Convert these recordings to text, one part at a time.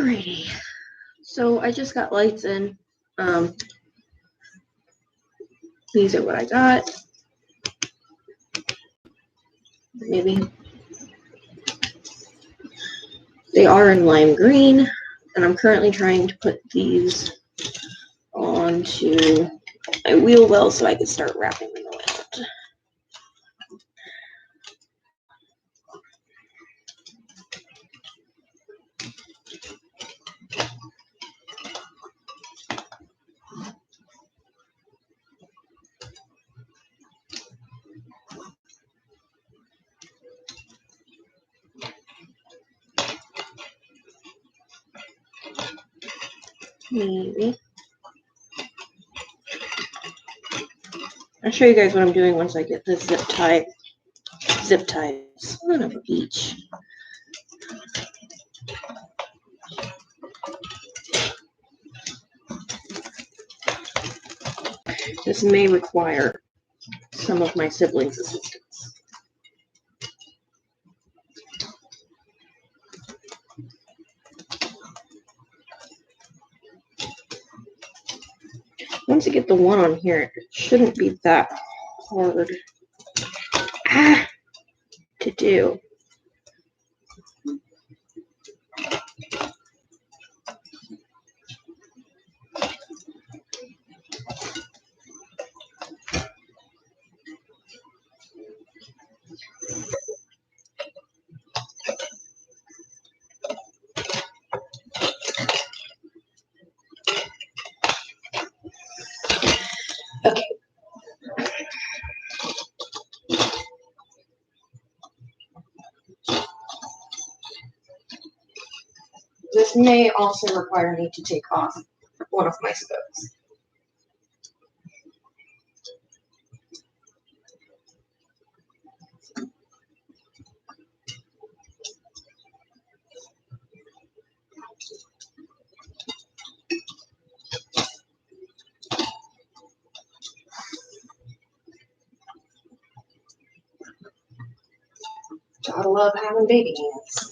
Alrighty. So I just got lights in. These are what I got. Maybe. They are in lime green, and I'm currently trying to put these onto my wheel well so I can start wrapping them around. Maybe. I'll show you guys what I'm doing once I get this zip tied. Son of a beach. This may require some of my siblings' assistance. Once you get the one on here, it shouldn't be that hard to do. Okay. This may also require me to take off one of my spokes. Gotta love having baby hands.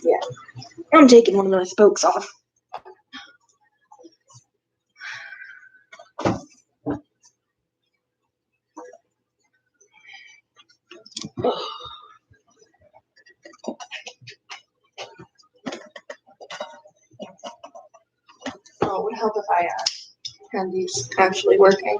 Yeah, I'm taking one of those spokes off. Oh, it would help if I had these actually working.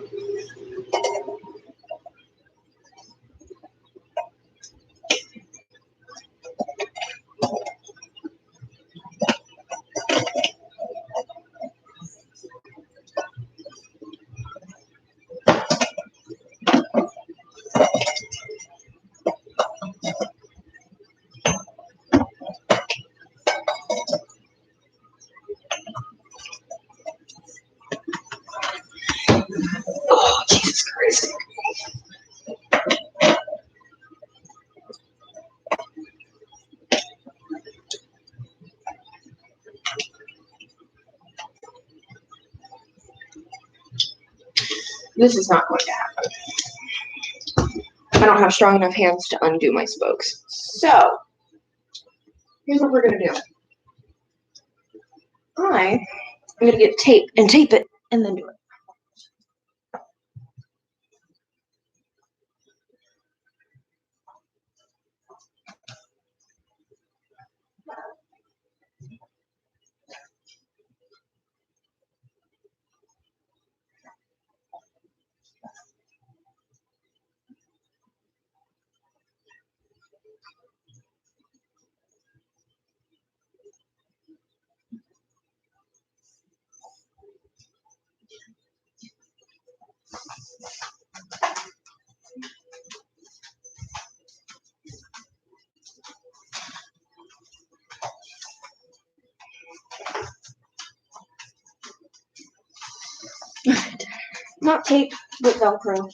Oh, Jesus Christ. This is not going to happen. I don't have strong enough hands to undo my spokes. So, here's what we're going to do. I'm going to get tape and tape it and then do it. Not tape, but Velcro.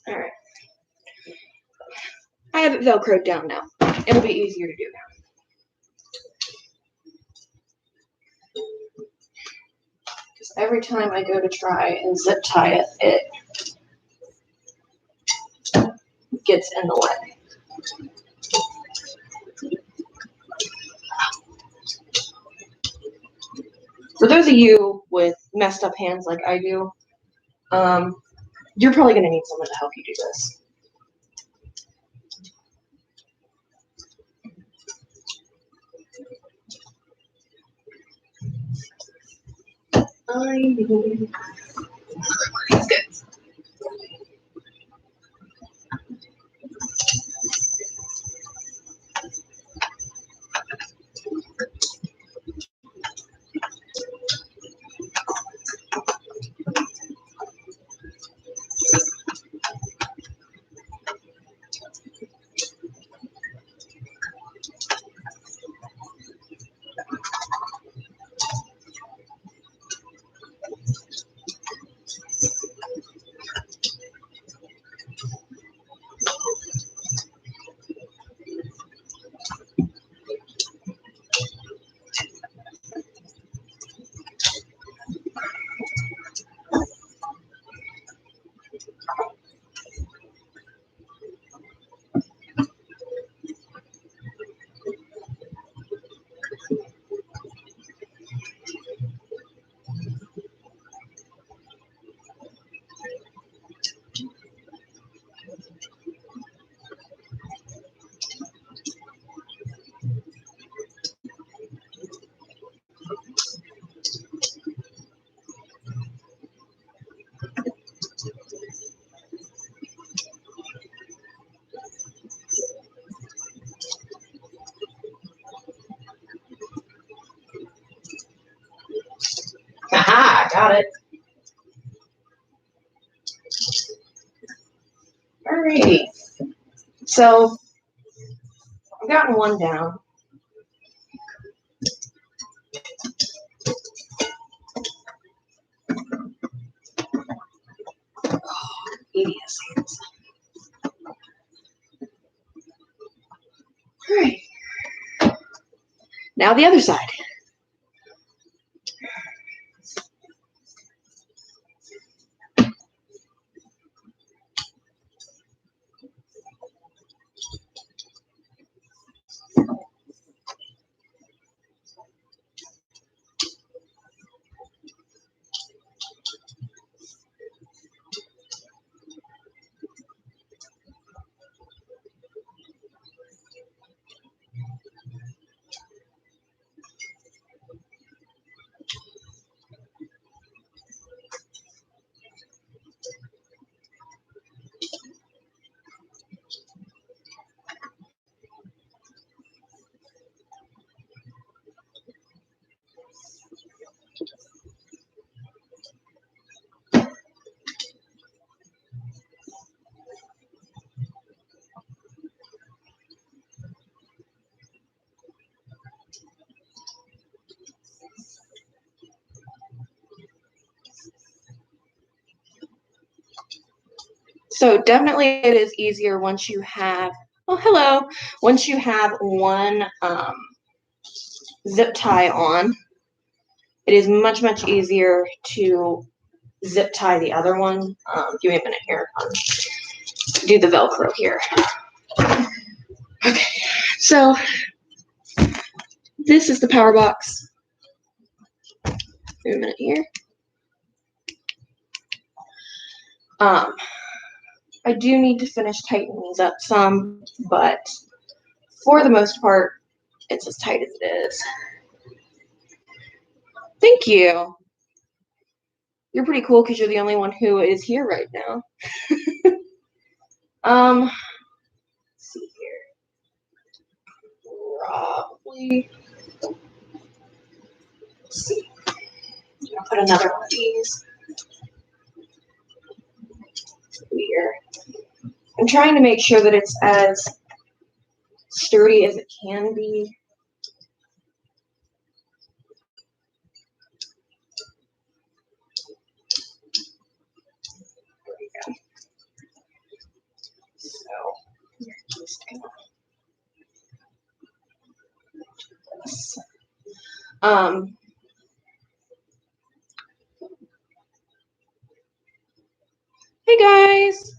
All right. I have it Velcroed down now. It'll be easier to do now. Because every time I go to try and zip tie it, it gets in the way. For those of you with messed up hands like I do, you're probably going to need someone to help you do this. That's good. Aha, got it. Alrighty. So I've gotten one down. Hideous hands. Alright. Now the other side. So definitely it is easier once you have, oh, hello, once you have one zip tie on, it is much, much easier to zip tie the other one. Give me a minute here. Do the Velcro here. Okay, so this is the power box. Give me a minute here. I do need to finish tightening these up some, but for the most part, it's as tight as it is. Thank you. You're pretty cool because you're the only one who is here right now. hopefully, let's see. I'll put another one of these here. I'm trying to make sure that it's as sturdy as it can be. There we go. So, you're just gonna do this. Hey guys.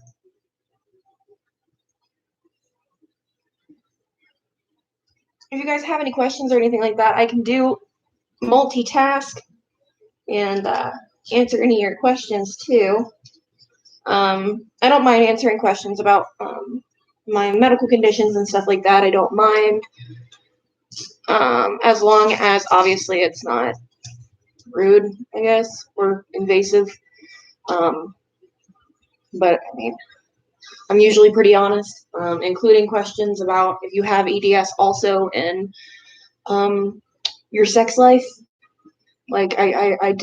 If you guys have any questions or anything like that, I can do multitask and answer any of your questions too. I don't mind answering questions about my medical conditions and stuff like that. I don't mind, as long as obviously it's not rude, I guess, or invasive. But I mean, I'm usually pretty honest, including questions about if you have EDS also in your sex life. Like I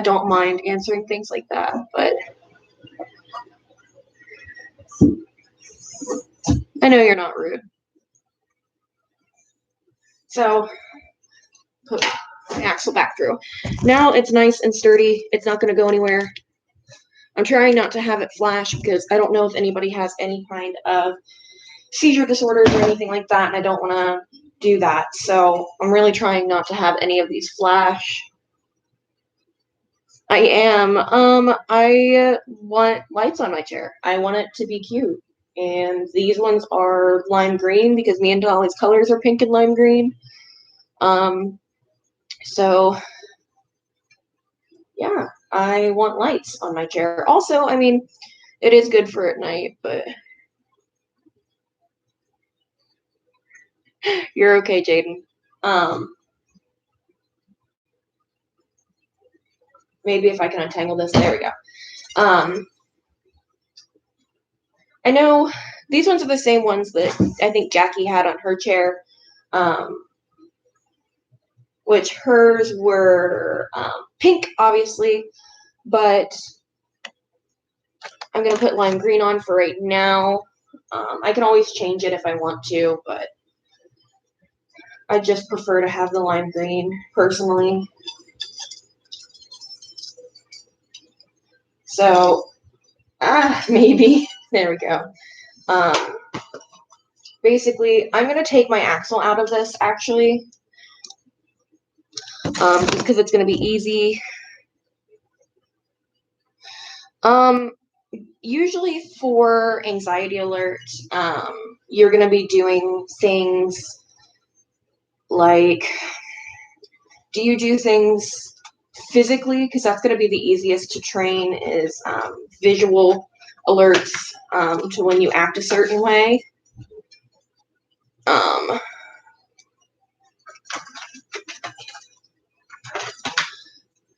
don't mind answering things like that, but I know you're not rude. So put the axle back through. Now it's nice and sturdy. It's not going to go anywhere. I'm trying not to have it flash because I don't know if anybody has any kind of seizure disorders or anything like that, and I don't want to do that. So I'm really trying not to have any of these flash. I am. I want lights on my chair. I want it to be cute. And these ones are lime green because me and Dolly's colors are pink and lime green. So yeah, I want lights on my chair. Also, I mean, it is good for at night, but you're okay, Jaden. Maybe if I can untangle this, there we go. I know these ones are the same ones that I think Jackie had on her chair, which hers were pink, obviously, but I'm going to put lime green on for right now. I can always change it if I want to, but I just prefer to have the lime green, personally. So, maybe. There we go. Basically, I'm going to take my axle out of this, actually, because it's going to be easy. Usually for anxiety alerts, you're going to be doing things like, do you do things physically? Because that's going to be the easiest to train is visual alerts to when you act a certain way.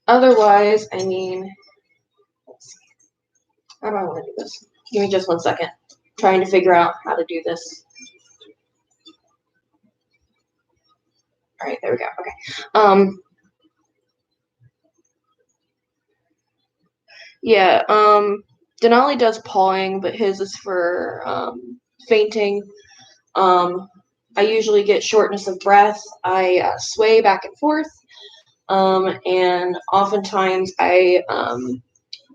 Otherwise, I mean, let's see. How do I want to do this? Give me just 1 second. Trying to figure out how to do this. All right, there we go. Okay. Yeah, Denali does pawing, but his is for fainting. I usually get shortness of breath. I sway back and forth. And oftentimes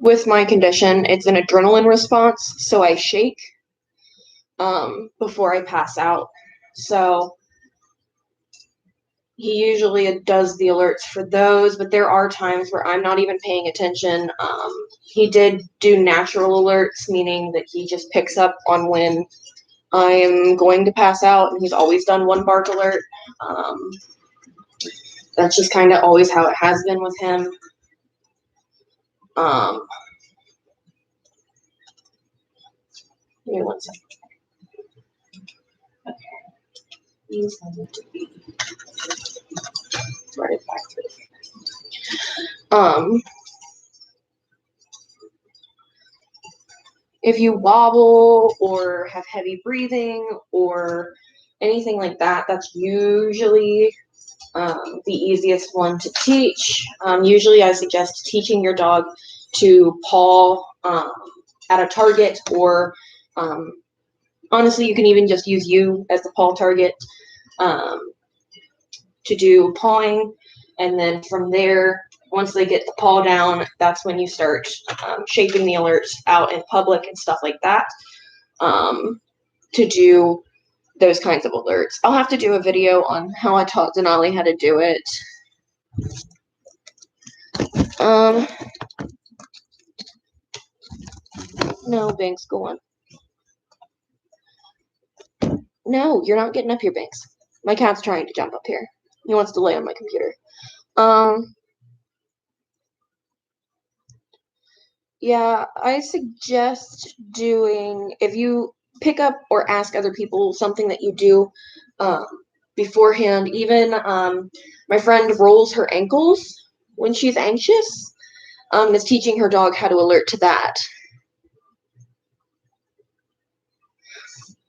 with my condition, it's an adrenaline response, so I shake before I pass out. So he usually does the alerts for those, but there are times where I'm not even paying attention. He did do natural alerts, meaning that he just picks up on when I'm going to pass out, and he's always done 1 bark alert. That's just kind of always how it has been with him. Give me 1 second. Okay. These need to be right back through. If you wobble or have heavy breathing or anything like that, that's usually the easiest one to teach. Usually I suggest teaching your dog to paw at a target, or honestly, you can even just use you as the paw target to do pawing. And then from there, once they get the paw down, that's when you start shaping the alerts out in public and stuff like that to do those kinds of alerts. I'll have to do a video on how I taught Denali how to do it. No, Banks, go on. No, you're not getting up here, Banks. My cat's trying to jump up here. He wants to lay on my computer. Yeah, I suggest doing, if you pick up or ask other people something that you do beforehand, even my friend rolls her ankles when she's anxious, is teaching her dog how to alert to that.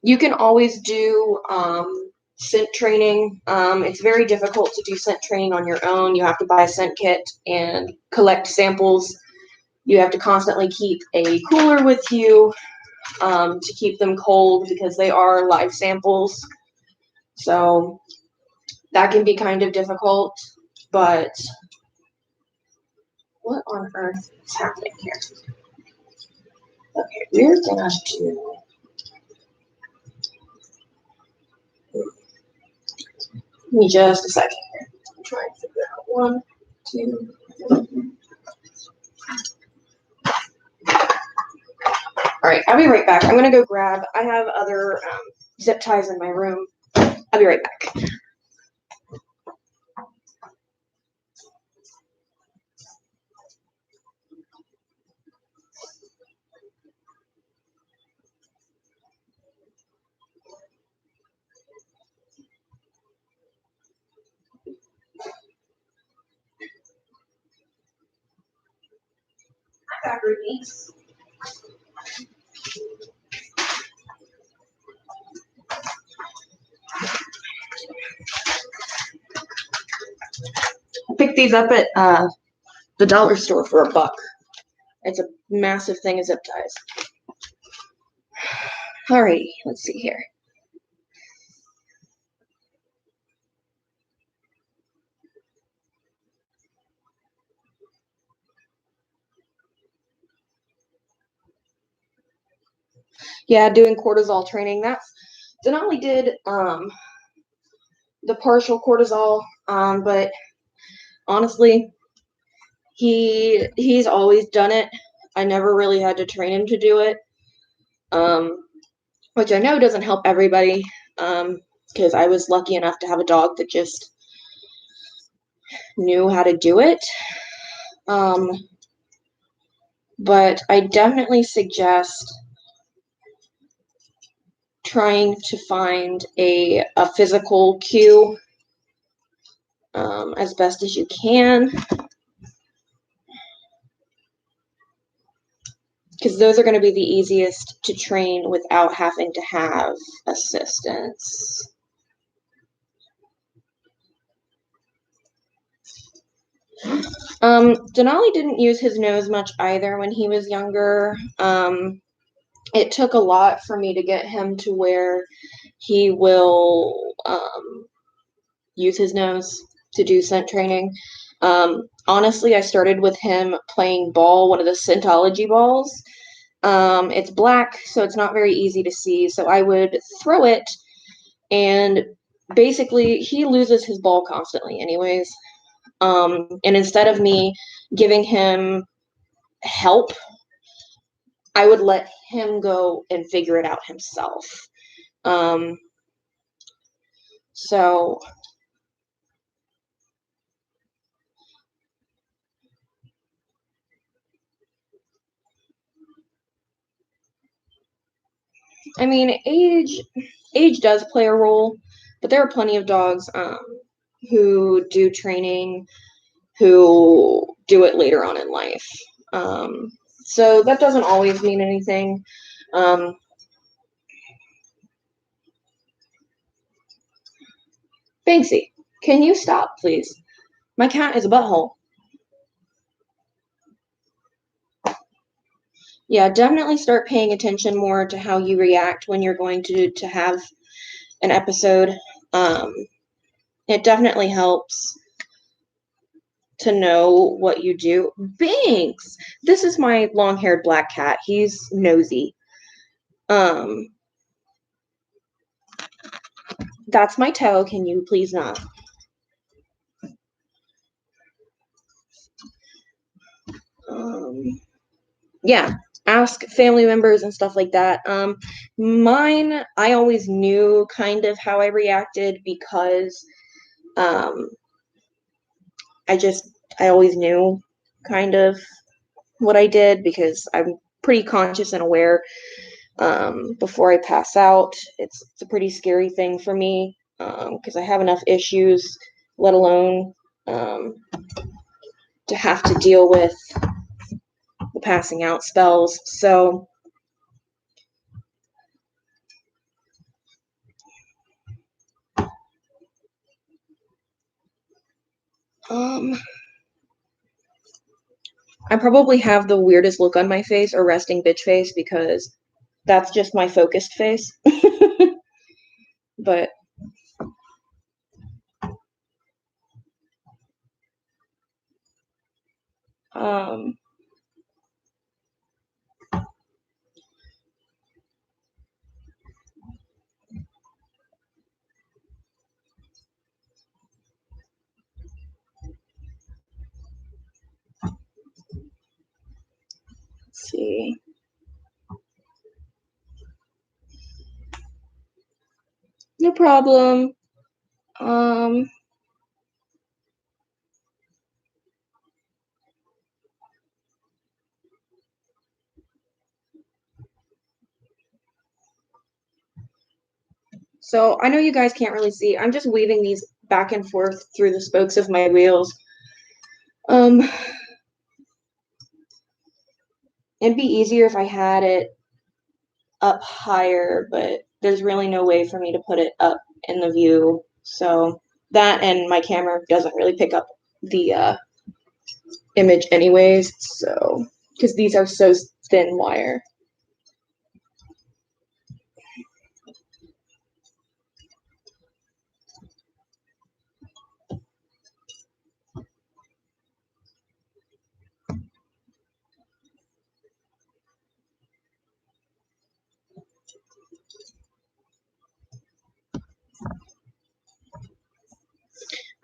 You can always do scent training. It's very difficult to do scent training on your own. You have to buy a scent kit and collect samples. You have to constantly keep a cooler with you to keep them cold because they are live samples. So that can be kind of difficult, but what on earth is happening here? Okay, we're gonna do, give me just a second here. I'm trying to figure out 1, 2, 3. All right, I'll be right back. I'm gonna go grab, I have other zip ties in my room. I'll be right back. Back, Ruby. I picked these up at the dollar store for $1. It's a massive thing of zip ties. Alrighty, let's see here. Yeah, doing cortisol training. That's Denali did the partial cortisol, but honestly, he's always done it. I never really had to train him to do it, which I know doesn't help everybody, because I was lucky enough to have a dog that just knew how to do it. But I definitely suggest trying to find a physical cue as best as you can, because those are going to be the easiest to train without having to have assistance. Denali didn't use his nose much either when he was younger. It took a lot for me to get him to where he will use his nose to do scent training. Honestly, I started with him playing ball, one of the Scentology balls. It's black, so it's not very easy to see. So I would throw it, and basically he loses his ball constantly anyways. And instead of me giving him help, I would let him go and figure it out himself. So I mean, age does play a role, but there are plenty of dogs who do training who do it later on in life. So that doesn't always mean anything. Banksy, can you stop, please? My cat is a butthole. Yeah, definitely start paying attention more to how you react when you're going to have an episode. It definitely helps to know what you do. Binks! This is my long-haired black cat. He's nosy. That's my toe. Can you please not? Yeah, ask family members and stuff like that. Mine, I always knew kind of how I reacted because um, I always knew kind of what I did because I'm pretty conscious and aware before I pass out. It's a pretty scary thing for me because I have enough issues, let alone to have to deal with the passing out spells. So, I probably have the weirdest look on my face or resting bitch face because that's just my focused face. But um let's see. No problem. Um so I know you guys can't really see. I'm just weaving these back and forth through the spokes of my wheels. Um it'd be easier if I had it up higher, but there's really no way for me to put it up in the view. So that and my camera doesn't really pick up the image anyways. So because these are so thin wire.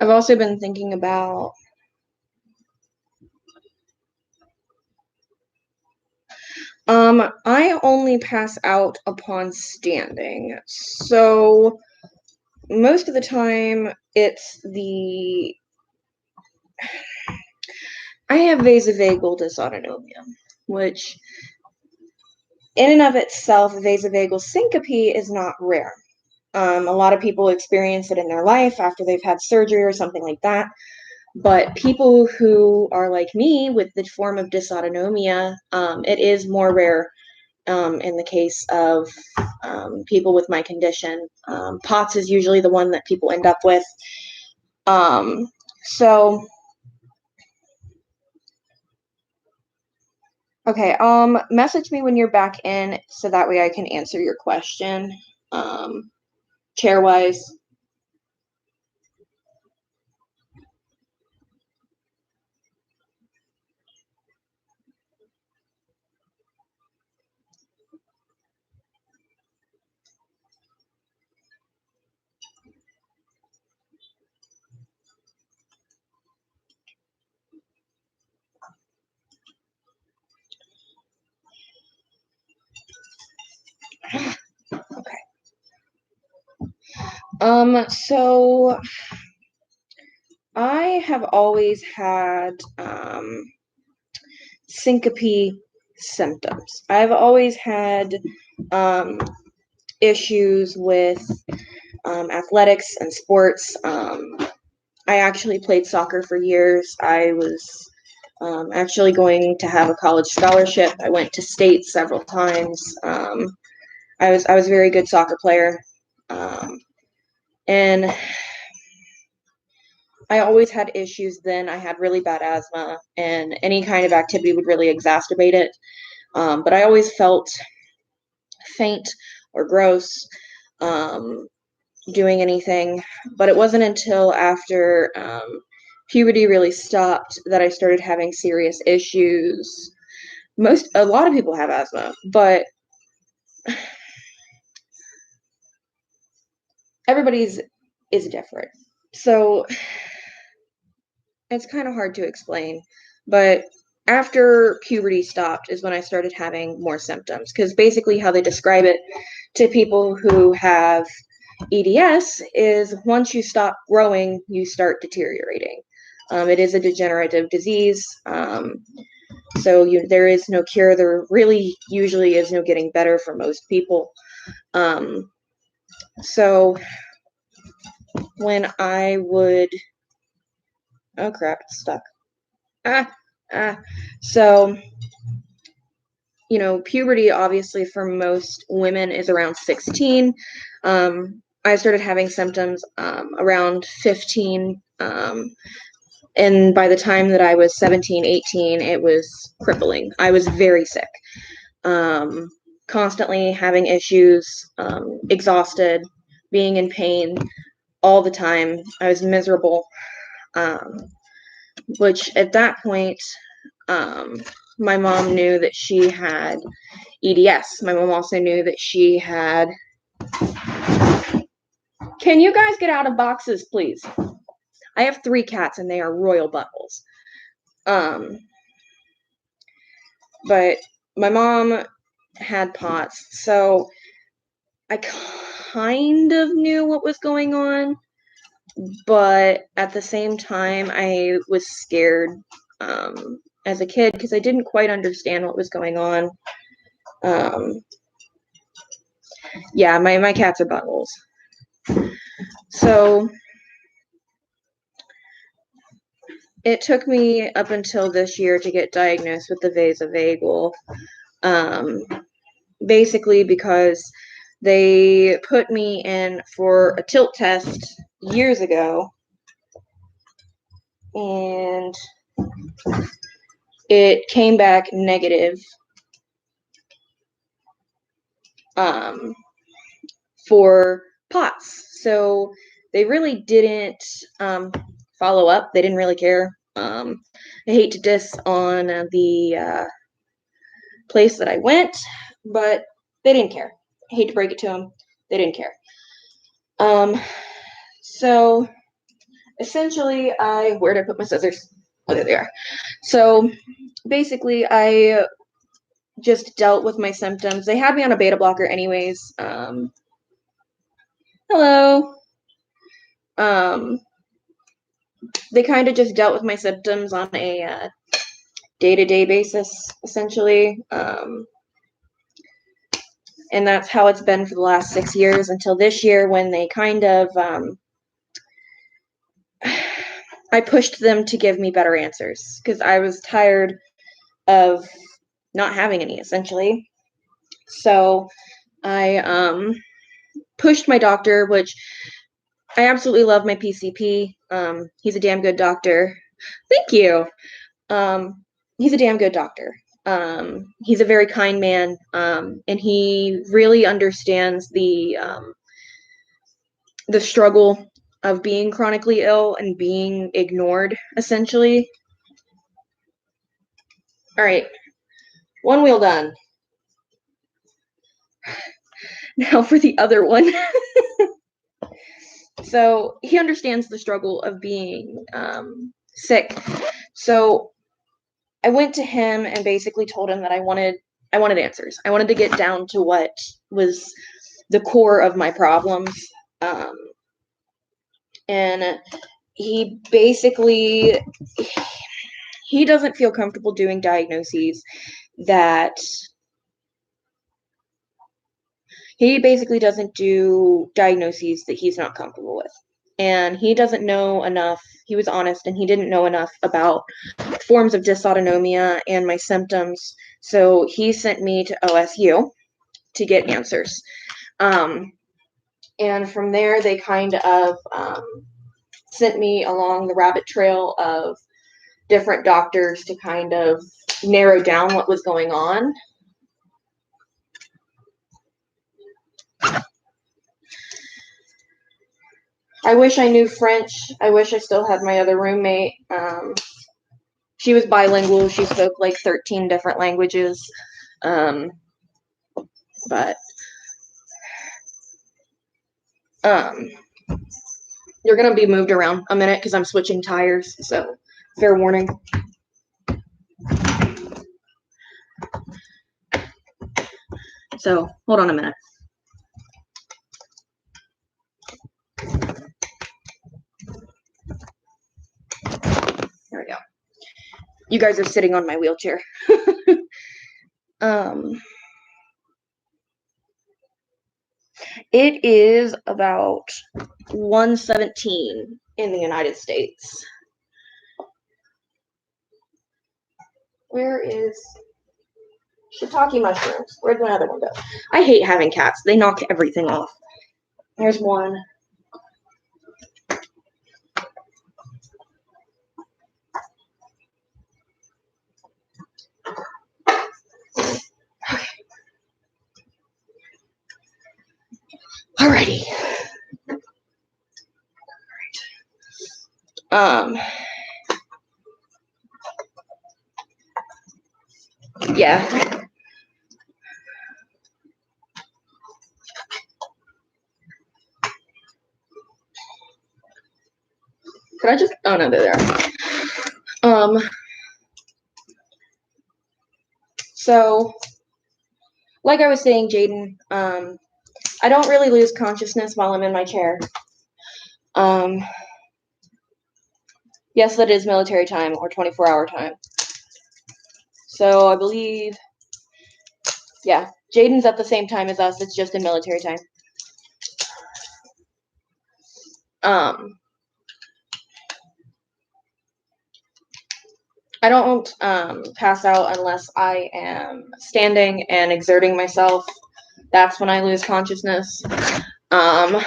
I've also been thinking about I only pass out upon standing. So most of the time it's I have vasovagal dysautonomia, which in and of itself, vasovagal syncope is not rare. A lot of people experience it in their life after they've had surgery or something like that. But people who are like me with the form of dysautonomia, it is more rare in the case of people with my condition. POTS is usually the one that people end up with. So, okay, message me when you're back in so that way I can answer your question chair-wise. Okay. So I have always had syncope symptoms. I've always had issues with athletics and sports. I actually played soccer for years. I was actually going to have a college scholarship. I went to state several times. I was a very good soccer player, and I always had issues then. I had really bad asthma, and any kind of activity would really exacerbate it. But I always felt faint or gross doing anything. But it wasn't until after puberty really stopped that I started having serious issues. A lot of people have asthma, but everybody's is different. So it's kind of hard to explain. But after puberty stopped is when I started having more symptoms, because basically how they describe it to people who have EDS is once you stop growing, you start deteriorating. It is a degenerative disease. There is no cure. There really usually is no getting better for most people. So when I would, oh crap, it's stuck. So, puberty obviously for most women is around 16. I started having symptoms around 15. And by the time that I was 17, 18, it was crippling. I was very sick. Constantly having issues, exhausted, being in pain all the time. I was miserable. Which at that point, my mom knew that she had EDS. My mom also knew that she had. Can you guys get out of boxes, please? I have 3 cats and they are royal buttholes. But my mom had POTS, so I kind of knew what was going on, but at the same time, I was scared as a kid because I didn't quite understand what was going on. Yeah, my cats are buttholes. So it took me up until this year to get diagnosed with the vasovagal. Basically because they put me in for a tilt test years ago, and it came back negative for POTS. So they really didn't follow up. They didn't really care. I hate to diss on the place that I went, but they didn't care. I hate to break it to them. They didn't care. So essentially, where did I put my scissors? Oh, there they are. So basically, I just dealt with my symptoms. They had me on a beta blocker anyways. Hello. They kind of just dealt with my symptoms on a day-to-day basis, essentially. And that's how it's been for the last 6 years until this year when they kind of, I pushed them to give me better answers because I was tired of not having any, essentially. So I pushed my doctor, which I absolutely love my PCP. He's a damn good doctor. Thank you. He's a damn good doctor. He's a very kind man, and he really understands the struggle of being chronically ill and being ignored, essentially. All right, one wheel done. Now for the other one. So he understands the struggle of being sick. So I went to him and basically told him that I wanted answers. I wanted to get down to what was the core of my problems. And he basically he doesn't feel comfortable doing diagnoses that he basically doesn't do diagnoses that he's not comfortable with. And he doesn't know enough. He was honest and he didn't know enough about forms of dysautonomia and my symptoms. So he sent me to OSU to get answers. And from there, they kind of sent me along the rabbit trail of different doctors to kind of narrow down what was going on. I wish I knew French. I wish I still had my other roommate. She was bilingual. She spoke like 13 different languages. But you're going to be moved around a minute because I'm switching tires. So fair warning. So hold on a minute. There we go. You guys are sitting on my wheelchair. It is about 1:17 in the United States. Where is shiitake mushrooms? Where'd my other one go? I hate having cats. They knock everything off. There's one. Alrighty. Yeah. Could I just, oh no, they're there. So, like I was saying, Jaden, I don't really lose consciousness while I'm in my chair. Yes, that is military time or 24-hour time. So I believe, yeah, Jaden's at the same time as us. It's just in military time. I don't pass out unless I am standing and exerting myself. That's when I lose consciousness. Oh,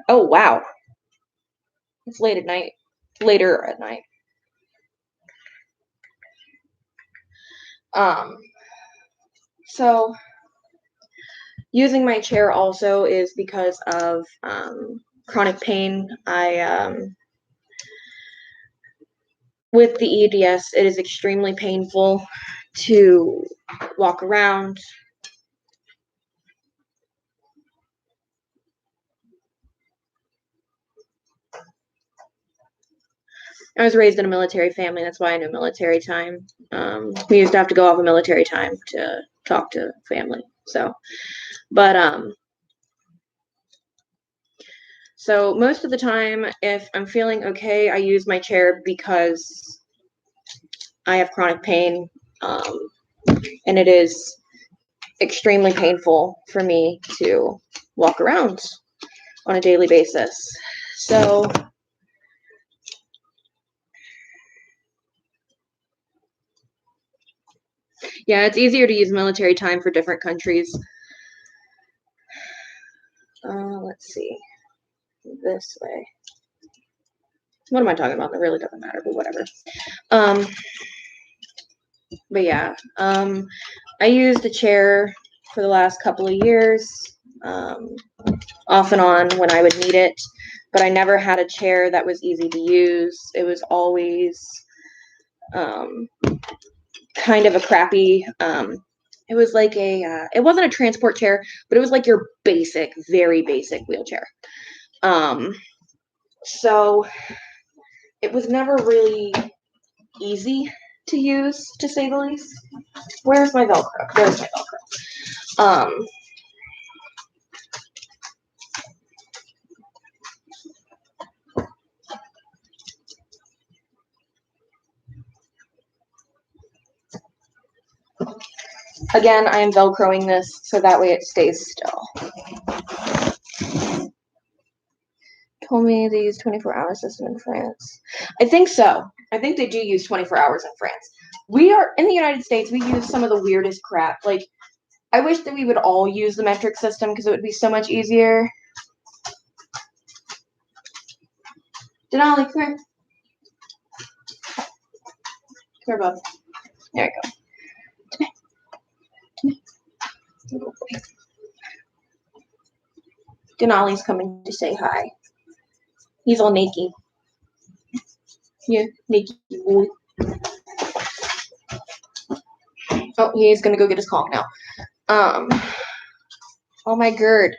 wow. It's late at night. Later at night. So using my chair also is because of chronic pain. With the EDS, it is extremely painful to walk around. I was raised in a military family. That's why I know military time. We used to have to go off of military time to talk to family. So most of the time, if I'm feeling okay, I use my chair because I have chronic pain, and it is extremely painful for me to walk around on a daily basis. So yeah, it's easier to use military time for different countries. Let's see. This way. What am I talking about? That really doesn't matter, but whatever. But yeah, I used a chair for the last couple of years, off and on when I would need it, but I never had a chair that was easy to use. It was always kind of a crappy, it was like it wasn't a transport chair, but it was like your basic, very basic wheelchair. So it was never really easy to use, to say the least. Where's my Velcro? There's my Velcro. Again, I am Velcroing this so that way it stays still. Told me they use 24-hour system in France. I think so. I think they do use 24 hours in France. We are, in the United States, we use some of the weirdest crap. Like, I wish that we would all use the metric system because it would be so much easier. Denali, come here. Come here, bub. There you go. Come here. Little boy. Denali's coming to say hi. He's all naked. Yeah, naked boy. Oh, he's gonna go get his Kong now. Oh my god.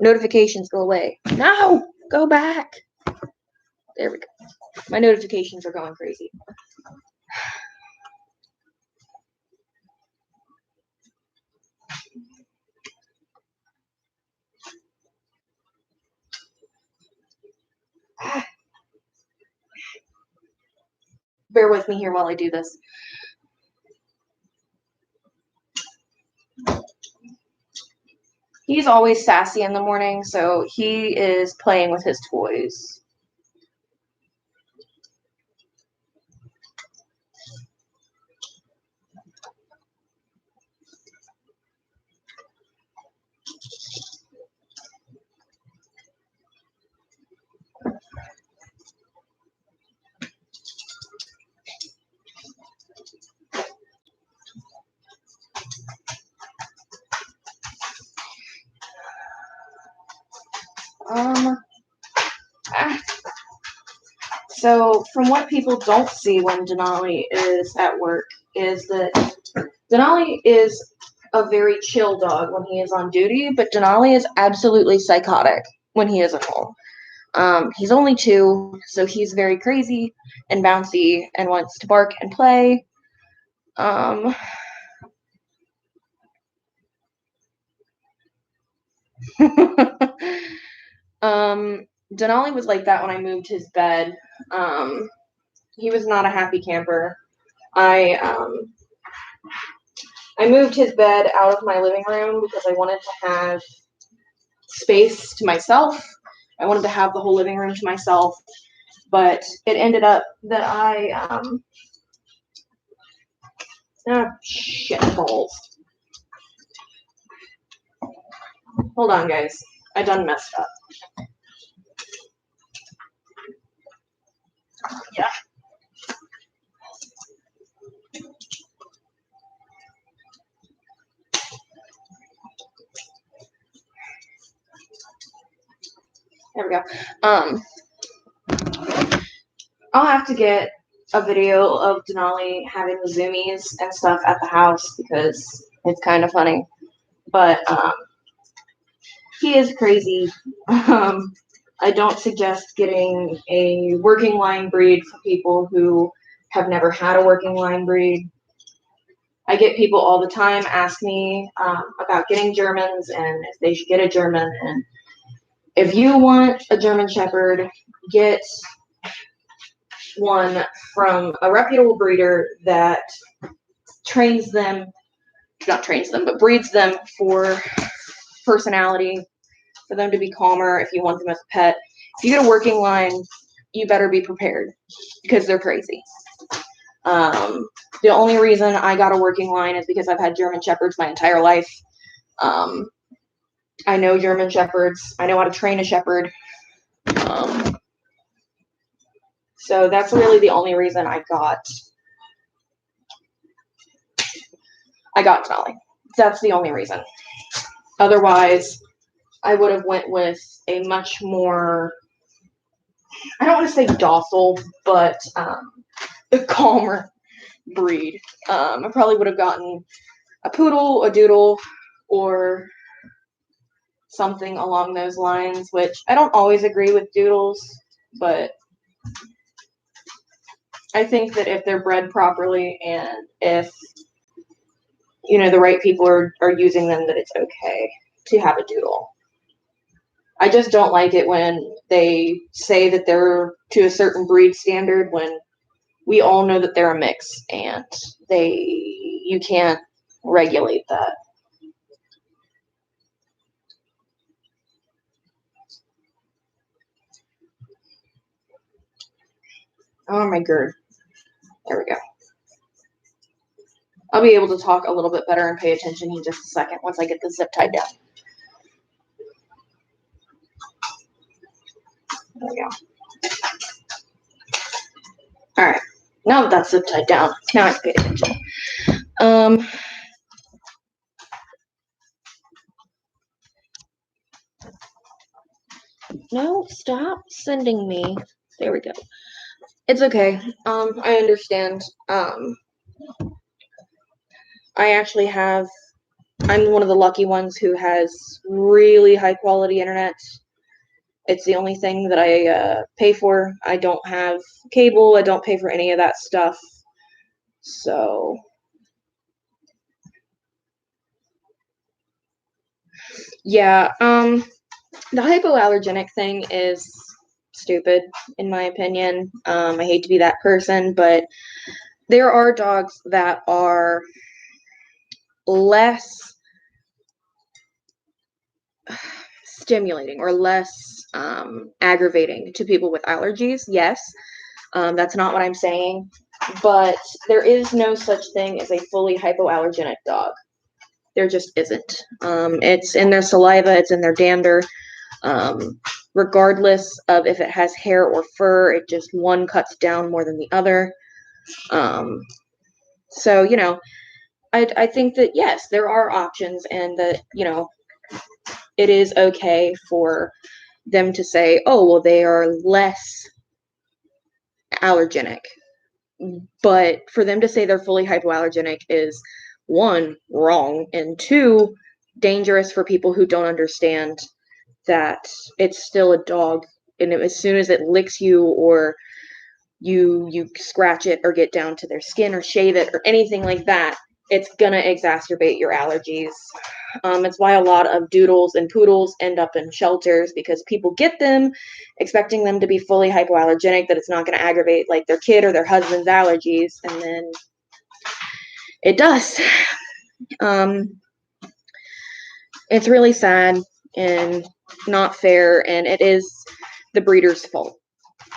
Notifications go away. No! Go back. There we go. My notifications are going crazy. Bear with me here while I do this. He's always sassy in the morning, so he is playing with his toys. So from what people don't see when Denali is at work is that Denali is a very chill dog when he is on duty, but Denali is absolutely psychotic when he is at home. He's only 2, so he's very crazy and bouncy and wants to bark and play. Denali was like that when I moved his bed. He was not a happy camper. I moved his bed out of my living room because I wanted to have space to myself. I wanted to have the whole living room to myself, but it ended up that shit balls. Hold on, guys. I done messed up. Yeah. There we go. I'll have to get a video of Denali having the zoomies and stuff at the house because it's kind of funny. But he is crazy. I don't suggest getting a working line breed for people who have never had a working line breed. I get people all the time ask me about getting Germans and if they should get a German. And if you want a German Shepherd, get one from a reputable breeder that breeds them for personality, for them to be calmer if you want them as a pet. If you get a working line, you better be prepared because they're crazy. The only reason I got a working line is because I've had German Shepherds my entire life. I know German Shepherds. I know how to train a Shepherd. So that's really the only reason I got Denali. That's the only reason. Otherwise, I would have went with a much more, I don't want to say docile, but a calmer breed. I probably would have gotten a poodle, a doodle, or something along those lines, which I don't always agree with doodles, but I think that if they're bred properly and if, you know, the right people are using them, that it's okay to have a doodle. I just don't like it when they say that they're to a certain breed standard when we all know that they're a mix and you can't regulate that. Oh my god. There we go. I'll be able to talk a little bit better and pay attention in just a second once I get the zip tied down. There we go. Now that that's zip tied down, now I can pay attention. No, stop sending me. There we go. It's okay. I understand. I actually have. I'm one of the lucky ones who has really high quality internet. It's the only thing that I pay for. I don't have cable. I don't pay for any of that stuff. So, yeah. The hypoallergenic thing is stupid, in my opinion. I hate to be that person, but there are dogs that are less stimulating or less aggravating to people with allergies. Yes, that's not what I'm saying, but there is no such thing as a fully hypoallergenic dog. There just isn't. It's in their saliva, it's in their dander. Regardless of if it has hair or fur, it just one cuts down more than the other. So, I think that yes, there are options, and that, it is okay for them to say, oh, well, they are less allergenic. But for them to say they're fully hypoallergenic is, one, wrong, and two, dangerous for people who don't understand that it's still a dog. And as soon as it licks you, or you scratch it or get down to their skin or shave it or anything like that, it's gonna exacerbate your allergies. It's why a lot of doodles and poodles end up in shelters, because people get them expecting them to be fully hypoallergenic, that it's not going to aggravate like their kid or their husband's allergies, and then it does. It's really sad and not fair, and it is the breeder's fault.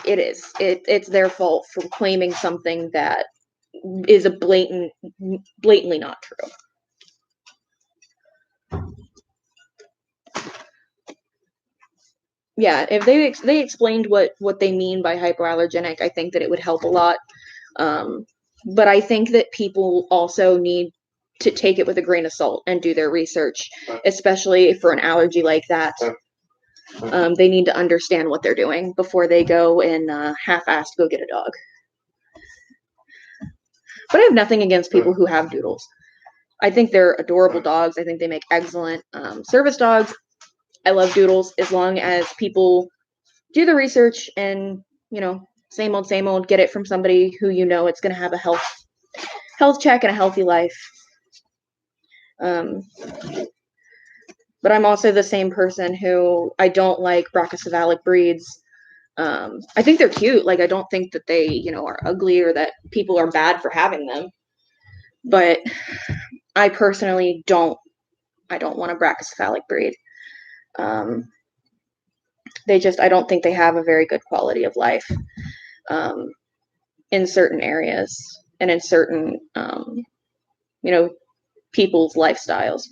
It is. It's their fault for claiming something that is a blatantly not true. Yeah, if they explained what they mean by hypoallergenic, I think that it would help a lot. But I think that people also need to take it with a grain of salt and do their research, especially for an allergy like that. They need to understand what they're doing before they go and half-assed go get a dog. But I have nothing against people who have doodles. I think they're adorable dogs. I think they make excellent service dogs. I love doodles, as long as people do the research and, same old, get it from somebody who it's going to have a health check and a healthy life. But I'm also the same person who I don't like brachycephalic breeds. I think they're cute. Like, I don't think that they, are ugly or that people are bad for having them. But I personally don't want a brachycephalic breed. I don't think they have a very good quality of life in certain areas and in certain, people's lifestyles.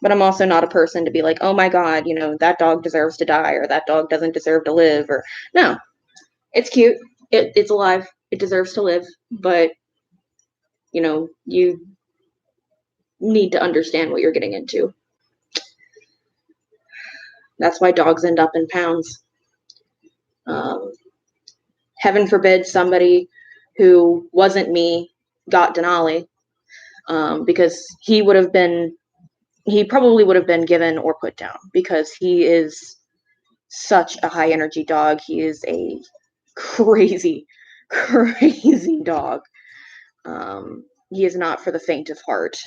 But I'm also not a person to be like, oh my God, that dog deserves to die, or that dog doesn't deserve to live, or no, it's cute. It's alive. It deserves to live. But, you need to understand what you're getting into. That's why dogs end up in pounds. Heaven forbid somebody who wasn't me got Denali, because he probably would have been given or put down, because he is such a high energy dog. He is a crazy, crazy dog. He is not for the faint of heart.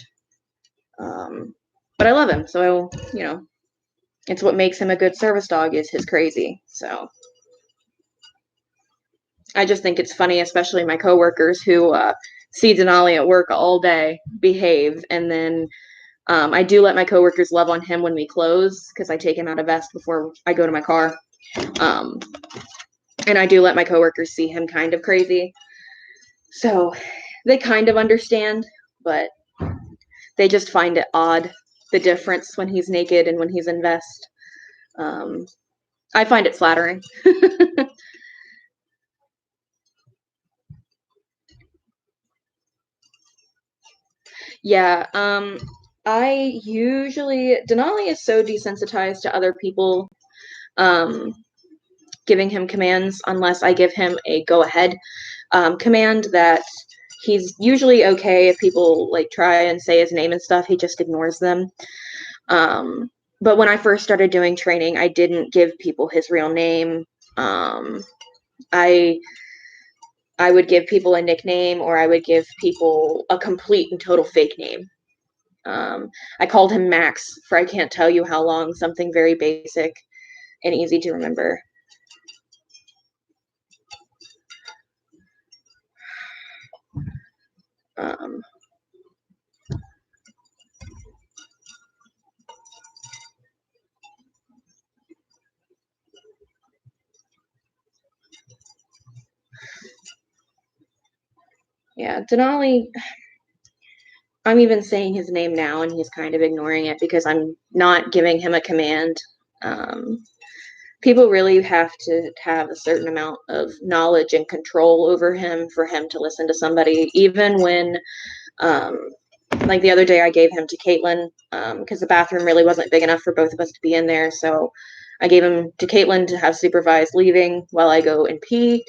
But I love him. So, it's what makes him a good service dog, is his crazy. So I just think it's funny, especially my coworkers who see Denali at work all day behave, and then I do let my coworkers love on him when we close, because I take him out of vest before I go to my car. And I do let my coworkers see him kind of crazy. So they kind of understand, but they just find it odd, the difference when he's naked and when he's in vest. I find it flattering. Yeah, Denali is so desensitized to other people giving him commands unless I give him a go ahead command that he's usually okay if people like try and say his name and stuff. He just ignores them. But when I first started doing training, I didn't give people his real name. I would give people a nickname, or I would give people a complete and total fake name. I called him Max for I can't tell you how long, something very basic and easy to remember. Yeah, Denali, I'm even saying his name now and he's kind of ignoring it because I'm not giving him a command. People really have to have a certain amount of knowledge and control over him for him to listen to somebody, even when, like the other day I gave him to Caitlin because the bathroom really wasn't big enough for both of us to be in there. So I gave him to Caitlin to have supervised leaving while I go and pee.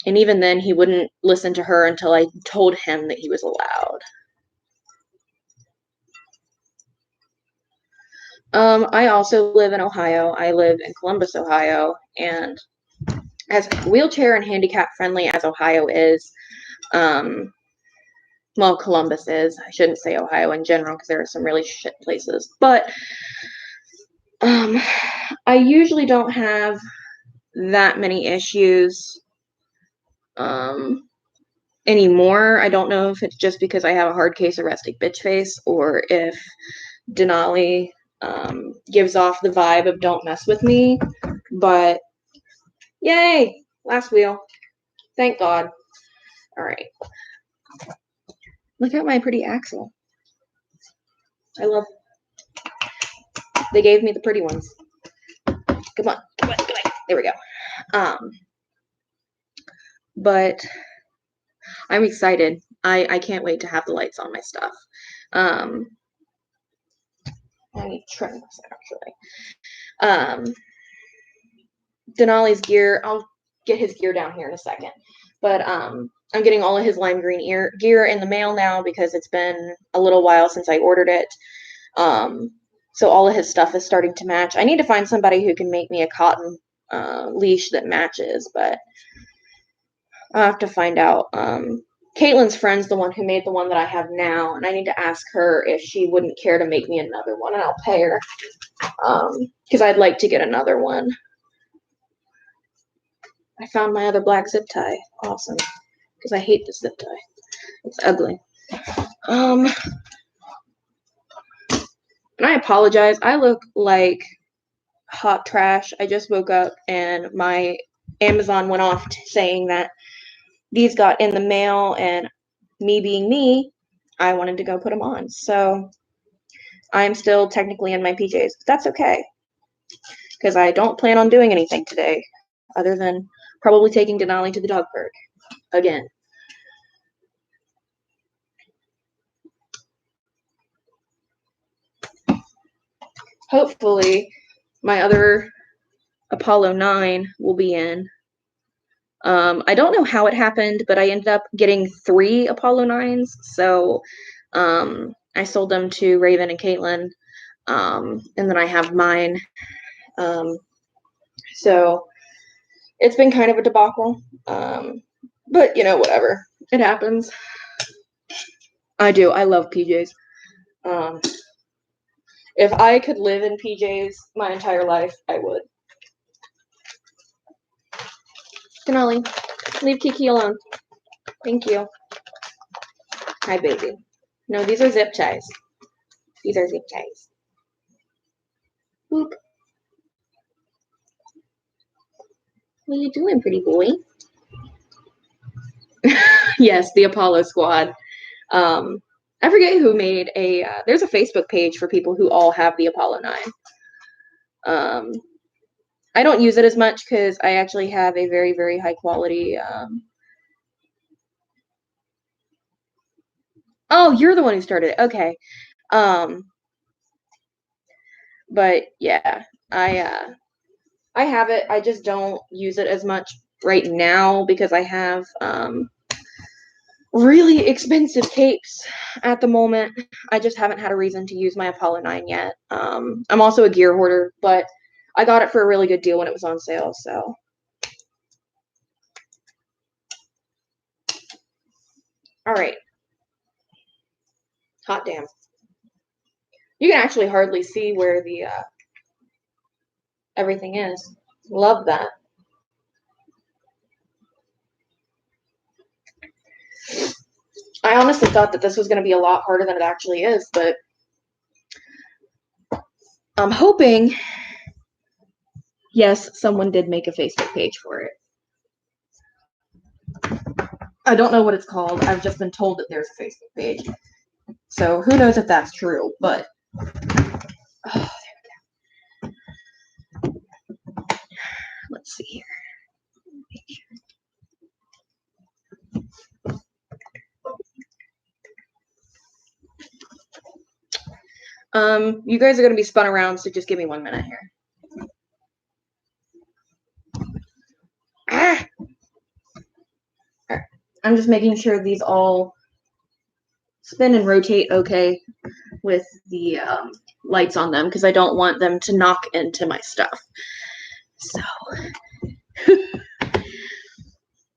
And even then, he wouldn't listen to her until I told him that he was allowed. I also live in Ohio. I live in Columbus, Ohio, and as wheelchair and handicap friendly as Ohio is, well, Columbus is. I shouldn't say Ohio in general because there are some really shit places. But I usually don't have that many issues anymore. I don't know if it's just because I have a hard case of rustic bitch face or if Denali gives off the vibe of don't mess with me. But yay, last wheel. Thank God. All right. Look at my pretty axle. I love. They gave me the pretty ones. Come on, come on, come on. There we go. But I'm excited. I can't wait to have the lights on my stuff. I need to trim this actually. Denali's gear. I'll get his gear down here in a second. But I'm getting all of his lime green gear in the mail now because it's been a little while since I ordered it. So all of his stuff is starting to match. I need to find somebody who can make me a cotton leash that matches, but I'll have to find out. Caitlin's friend's the one who made the one that I have now, and I need to ask her if she wouldn't care to make me another one, and I'll pay her because I'd like to get another one. I found my other black zip tie. Awesome. Because I hate this zip tie. It's ugly. And I apologize. I look like hot trash. I just woke up and my Amazon went off saying that these got in the mail, and me being me, I wanted to go put them on. So I'm still technically in my PJs, but that's okay. Because I don't plan on doing anything today other than probably taking Denali to the dog park again. Hopefully, my other Apollo 9 will be in. I don't know how it happened, but I ended up getting 3 Apollo 9s. So I sold them to Raven and Caitlin. And then I have mine. So it's been kind of a debacle. But, you know, whatever. It happens. I do. I love PJs. If I could live in PJs my entire life, I would. Denali, leave Kiki alone. Thank you. Hi, baby. No, these are zip ties. These are zip ties. Boop. What are you doing, pretty boy? Yes, the Apollo Squad. I forget who made a. There's a Facebook page for people who all have the Apollo 9. I don't use it as much because I actually have a very, very high quality. Oh, you're the one who started it. Okay. But yeah, I have it. I just don't use it as much right now because I have really expensive capes at the moment. I just haven't had a reason to use my Apollo 9 yet. I'm also a gear hoarder, but I got it for a really good deal when it was on sale, so. All right. Hot damn. You can actually hardly see where the everything is. Love that. I honestly thought that this was going to be a lot harder than it actually is, but I'm hoping. Yes, someone did make a Facebook page for it. I don't know what it's called. I've just been told that there's a Facebook page. So who knows if that's true, but oh, there we go. Let's see here. You guys are going to be spun around, so just give me 1 minute here. Ah! Right. I'm just making sure these all spin and rotate okay with the lights on them because I don't want them to knock into my stuff. So,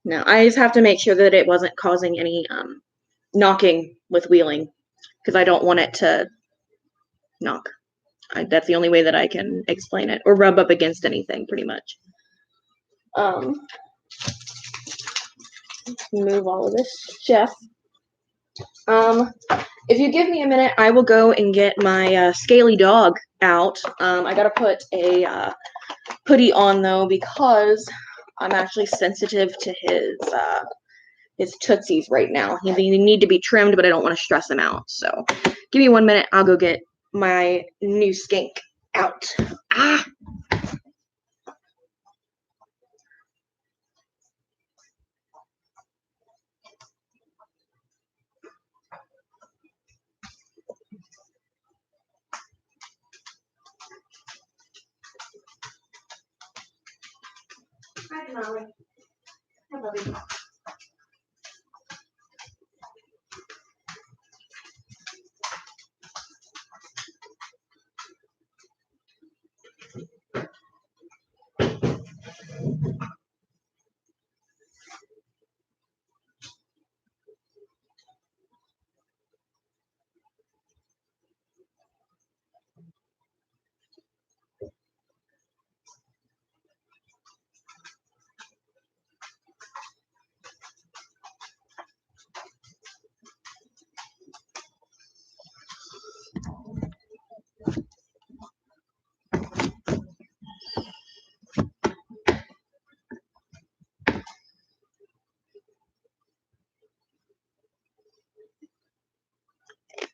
no, I just have to make sure that it wasn't causing any knocking with wheeling because I don't want it to knock. That's the only way that I can explain it, or rub up against anything, pretty much. Move all of this stuff. If you give me a minute, I will go and get my scaly dog out. I gotta put a hoodie on though because I'm actually sensitive to his tootsies right now. They need to be trimmed, but I don't want to stress him out. So, give me 1 minute. I'll go get my new skink out. Ah. Hi, Denali. Hi, buddy.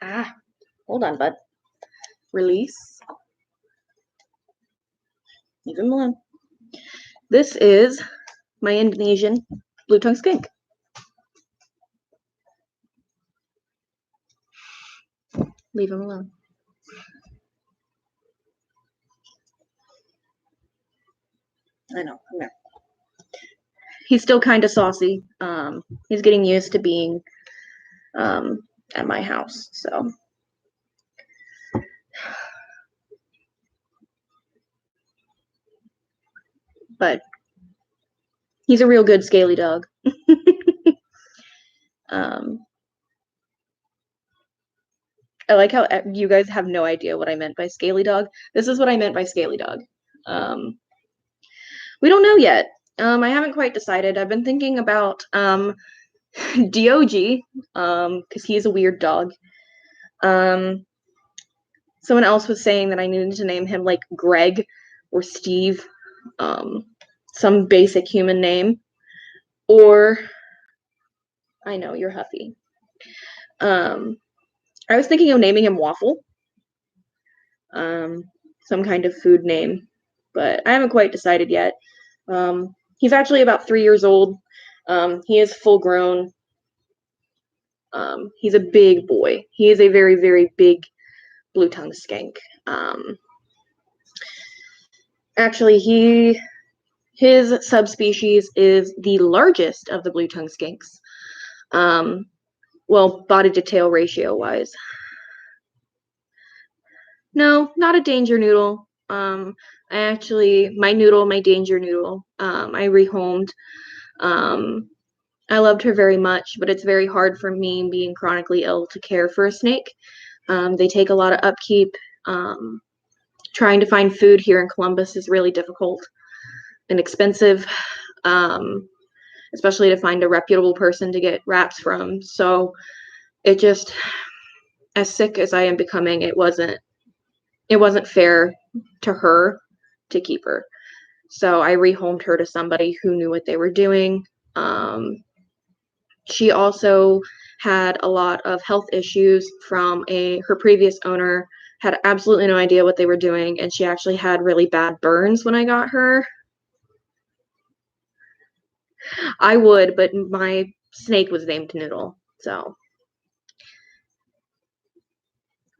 Ah, hold on, bud. Release. Leave him alone. This is my Indonesian blue tongue skink. Leave him alone. I know. He's still kind of saucy. He's getting used to being at my house, so. But he's a real good scaly dog. I like how you guys have no idea what I meant by scaly dog. This is what I meant by scaly dog. We don't know yet. I haven't quite decided. I've been thinking about Dog, because he's a weird dog. Someone else was saying that I needed to name him like Greg or Steve, some basic human name, or I know you're Huffy. I was thinking of naming him Waffle. some kind of food name, but I haven't quite decided yet. He's actually about 3 years old. He is full grown. He's a big boy. He is a very, very big blue-tongued skink. Actually, his subspecies is the largest of the blue-tongued skinks. Well, body to tail ratio wise. No, not a danger noodle. My danger noodle, I rehomed. I loved her very much, but it's very hard for me being chronically ill to care for a snake. They take a lot of upkeep. Trying to find food here in Columbus is really difficult and expensive, especially to find a reputable person to get rats from. So it just, as sick as I am becoming, it wasn't fair to her to keep her. So I rehomed her to somebody who knew what they were doing. She also had a lot of health issues from her previous owner, had absolutely no idea what they were doing, and she actually had really bad burns when I got her. I would, but my snake was named Noodle, so.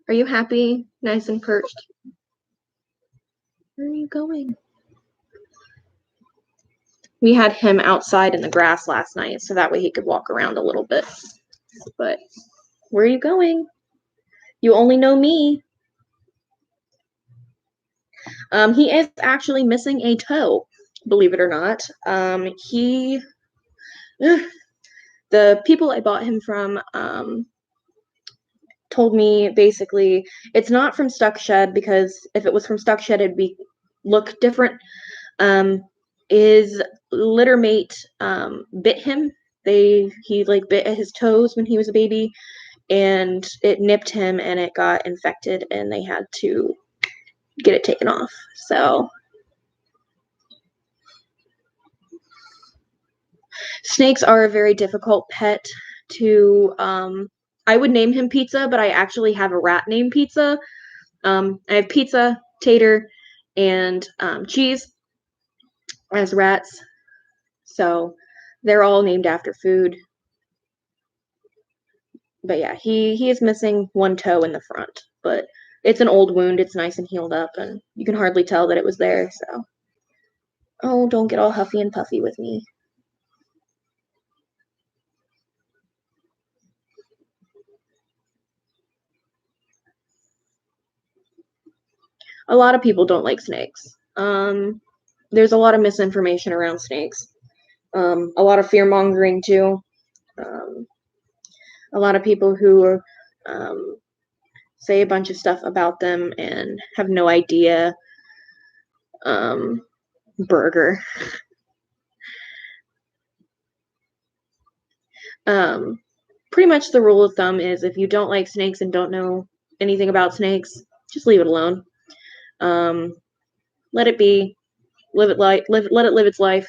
Are you happy? Nice and perched? Where are you going? We had him outside in the grass last night, so that way he could walk around a little bit. But where are you going? You only know me. He is actually missing a toe, believe it or not. The people I bought him from told me basically it's not from Stuck Shed, because if it was from Stuck Shed, it'd look different. His litter mate bit him. He like bit at his toes when he was a baby, and it nipped him and it got infected, and they had to get it taken off. So snakes are a very difficult pet to I would name him Pizza, but I actually have a rat named Pizza. I have Pizza, Tater, and Cheese as rats. So they're all named after food. But yeah, he is missing one toe in the front, but it's an old wound. It's nice and healed up, and you can hardly tell that it was there. So, oh, don't get all huffy and puffy with me. A lot of people don't like snakes. There's a lot of misinformation around snakes. A lot of fear mongering too. A lot of people who say a bunch of stuff about them and have no idea. Burger. Pretty much the rule of thumb is if you don't like snakes and don't know anything about snakes, just leave it alone. Let it be. Let it live its life.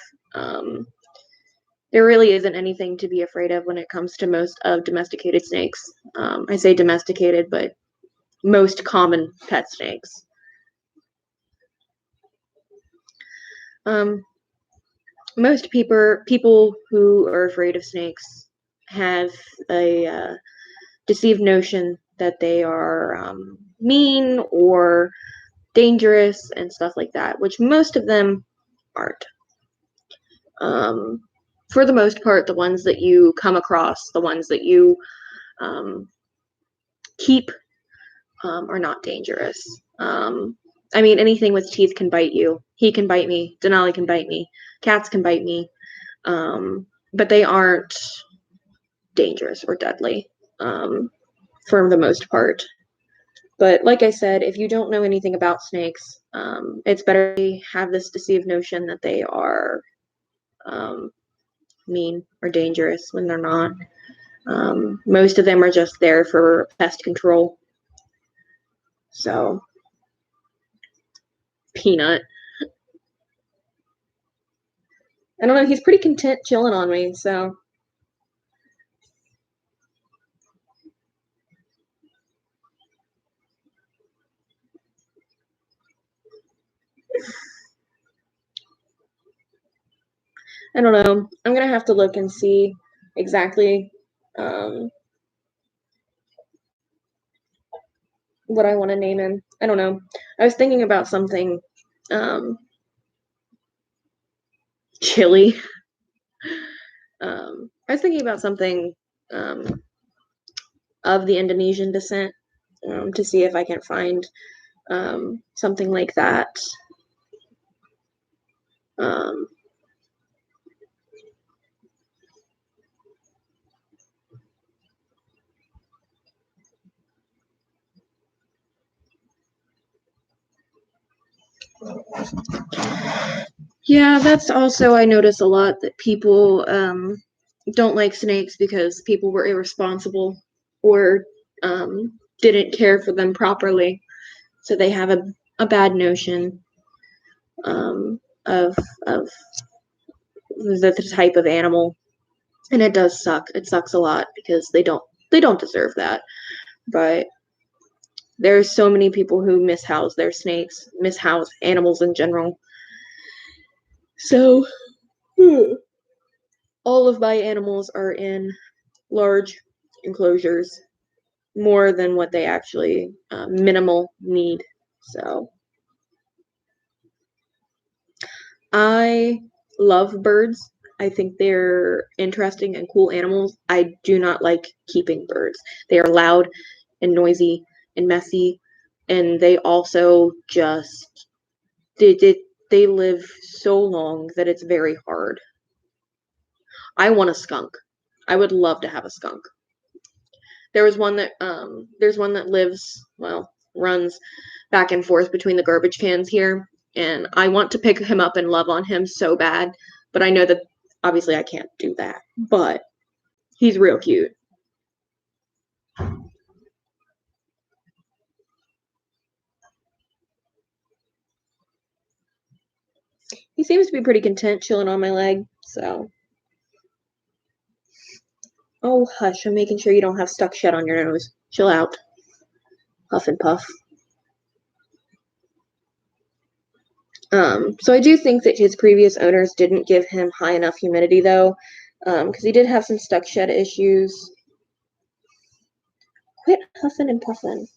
There really isn't anything to be afraid of when it comes to most of domesticated snakes. I say domesticated, but most common pet snakes. Most people who are afraid of snakes have a deceived notion that they are mean or dangerous and stuff like that, which most of them aren't. For the most part, the ones that you come across, the ones that you keep, are not dangerous. I mean, anything with teeth can bite you. He can bite me. Denali can bite me. Cats can bite me. But they aren't dangerous or deadly, for the most part. But like I said, if you don't know anything about snakes, it's better to have this deceived notion that they are mean or dangerous when they're not. Most of them are just there for pest control. So, Peanut. I don't know, he's pretty content chilling on me, so. I don't know. I'm gonna have to look and see exactly what I want to name him. I don't know. I was thinking about something chilly. I was thinking about something of the Indonesian descent to see if I can find something like that. Um, yeah, that's also, I notice a lot that people don't like snakes because people were irresponsible or didn't care for them properly. So they have a bad notion of the type of animal. And it does suck. It sucks a lot because they don't deserve that. But there's so many people who mishouse their snakes, mishouse animals in general. So all of my animals are in large enclosures, more than what they actually minimal need. So I love birds. I think they're interesting and cool animals. I do not like keeping birds. They are loud and noisy and messy, and they also just they live so long that it's very hard. I want a skunk. I would love to have a skunk. There's one that lives, well, runs back and forth between the garbage cans here, and I want to pick him up and love on him so bad, but I know that obviously I can't do that. But he's real cute. He seems to be pretty content chilling on my leg, so. Oh, hush, I'm making sure you don't have stuck shut on your nose. Chill out. Puff and puff. So I do think that his previous owners didn't give him high enough humidity, though, because he did have some stuck shed issues. Quit huffing and puffing.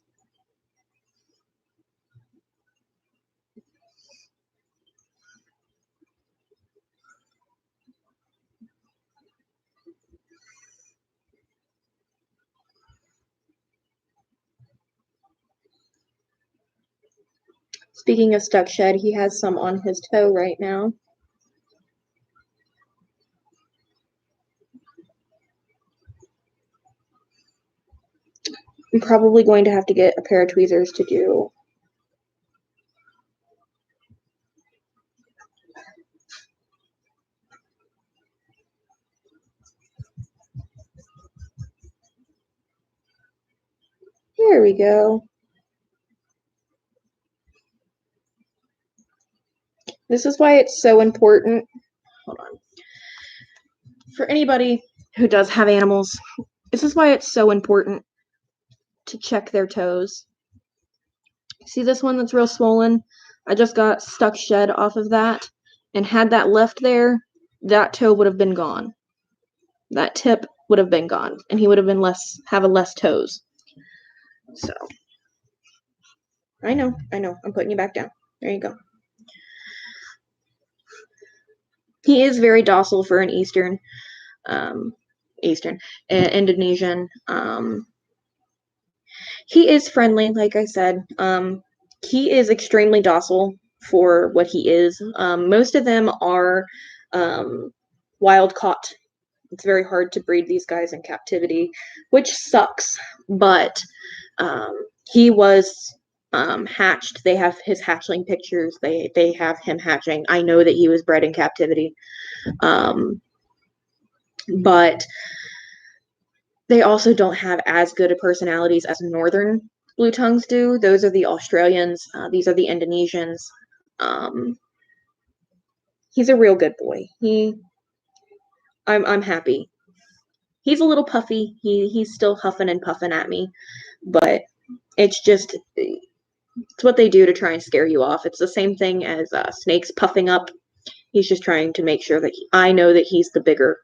Speaking of stuck shed, he has some on his toe right now. I'm probably going to have to get a pair of tweezers to do. Here we go. This is why it's so important. Hold on. For anybody who does have animals, this is why it's so important to check their toes. See this one that's real swollen? I just got stuck shed off of that, and had that left there, that toe would have been gone. That tip would have been gone, and he would have been have a less toes. So, I know, I'm putting you back down. There you go. He is very docile for an um, Indonesian. He is friendly, like I said. He is extremely docile for what he is. Most of them are wild caught. It's very hard to breed these guys in captivity, which sucks. But he was hatched. They have his hatchling pictures. They have him hatching. I know that he was bred in captivity. But they also don't have as good a personalities as northern blue tongues do. Those are the Australians. These are the Indonesians. Um, he's a real good boy. I'm happy. He's a little puffy. He's still huffing and puffing at me, but it's what they do to try and scare you off. It's the same thing as snakes puffing up He's just trying to make sure that I know that he's the bigger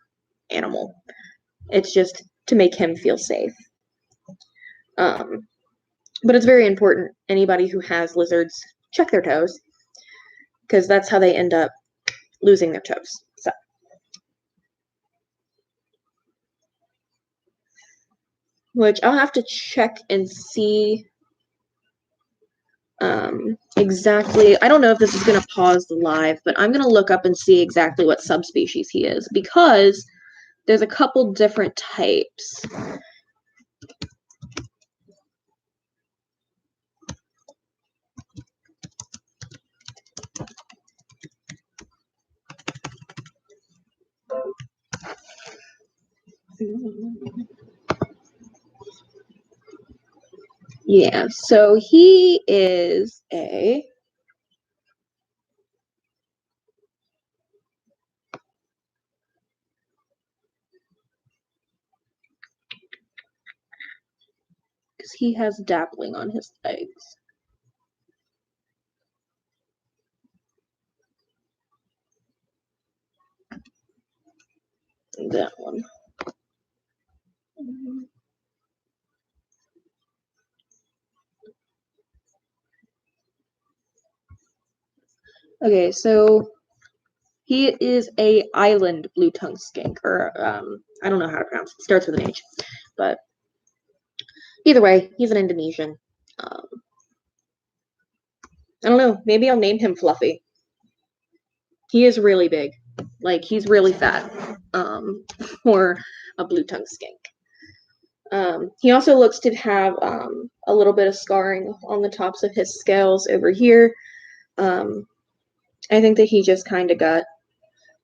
animal. It's just to make him feel safe. But it's very important, anybody who has lizards, check their toes, because that's how they end up losing their toes. So, which I'll have to check and see exactly. I don't know if this is going to pause the live, but I'm going to look up and see exactly what subspecies he is, because there's a couple different types. Yeah, so he is a because he has dappling on his legs. That one. Okay, so he is a island blue tongue skink, or I don't know how to pronounce it. It starts with an H, but either way, he's an Indonesian. I don't know. Maybe I'll name him Fluffy. He is really big, like he's really fat, for a blue tongue skink. He also looks to have a little bit of scarring on the tops of his scales over here. I think that he just kind of got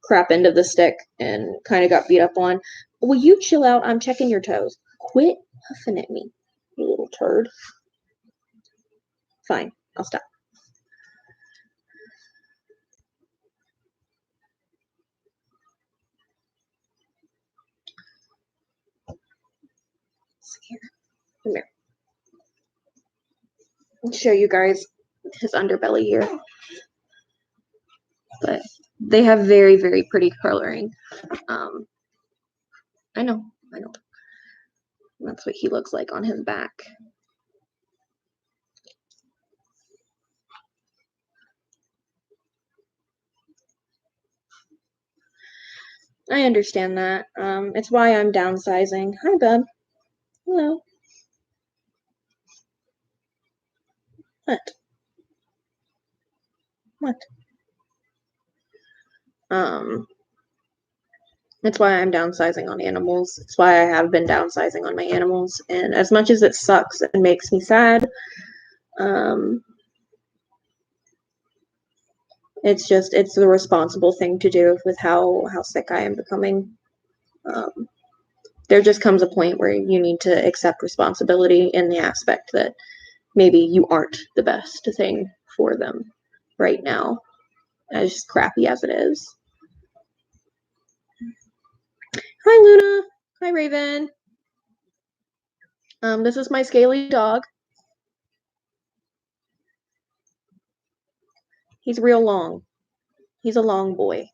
crap into the stick and kind of got beat up on. Will you chill out? I'm checking your toes. Quit huffing at me, you little turd. Fine, I'll stop. Here, come here. I'll show you guys his underbelly here. But they have very, very pretty coloring. I know. That's what he looks like on his back. I understand that. It's why I'm downsizing. Hi, bub. Hello. What? What? It's why I'm downsizing on animals. It's why I have been downsizing on my animals. And as much as it sucks and makes me sad, it's the responsible thing to do with how sick I am becoming. There just comes a point where you need to accept responsibility in the aspect that maybe you aren't the best thing for them right now, as crappy as it is. Hi, Luna. Hi, Raven. This is my scaly dog. He's real long. He's a long boy.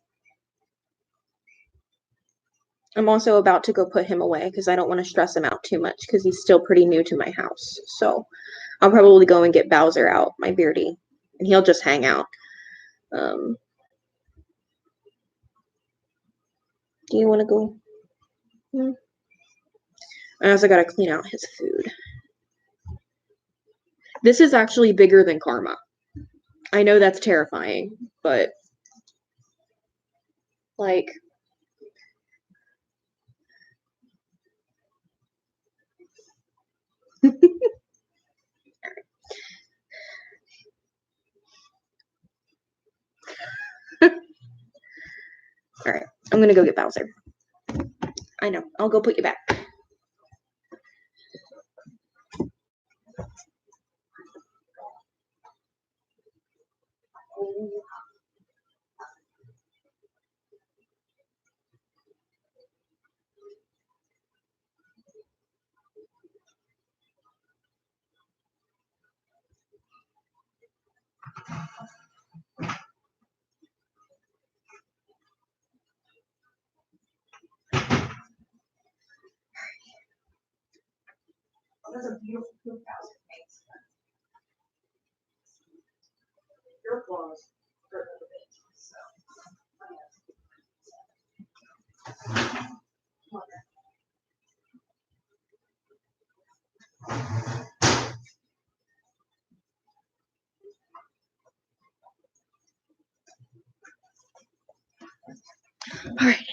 I'm also about to go put him away because I don't want to stress him out too much because he's still pretty new to my house. So I'll probably go and get Bowser out, my beardy, and he'll just hang out. Do you want to go? I also got to clean out his food. This is actually bigger than Karma. I know that's terrifying, but like, all right, I'm gonna go get Bowser. I know, I'll go put you back. Your claws hurt a bit, so. Alrighty.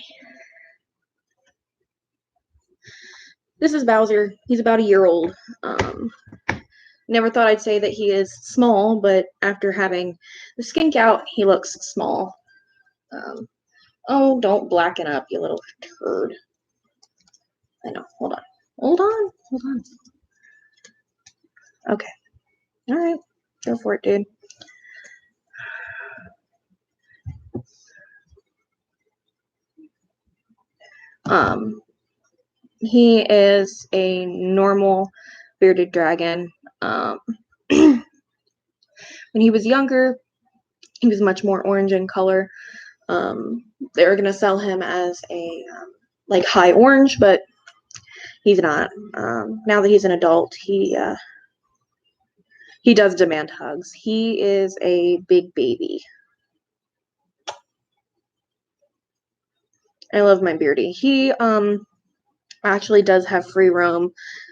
This is Bowser. He's about a year old. Never thought I'd say that he is small, but after having the skink out, he looks small. Oh, don't blacken up, you little turd. I know. Hold on. Hold on. Hold on. Okay. All right. Go for it, dude. He is a normal bearded dragon. When he was younger, he was much more orange in color. They were gonna sell him as a like high orange, but he's not. Now that he's an adult, he does demand hugs. He is a big baby. I love my Beardy. He actually does have free roam.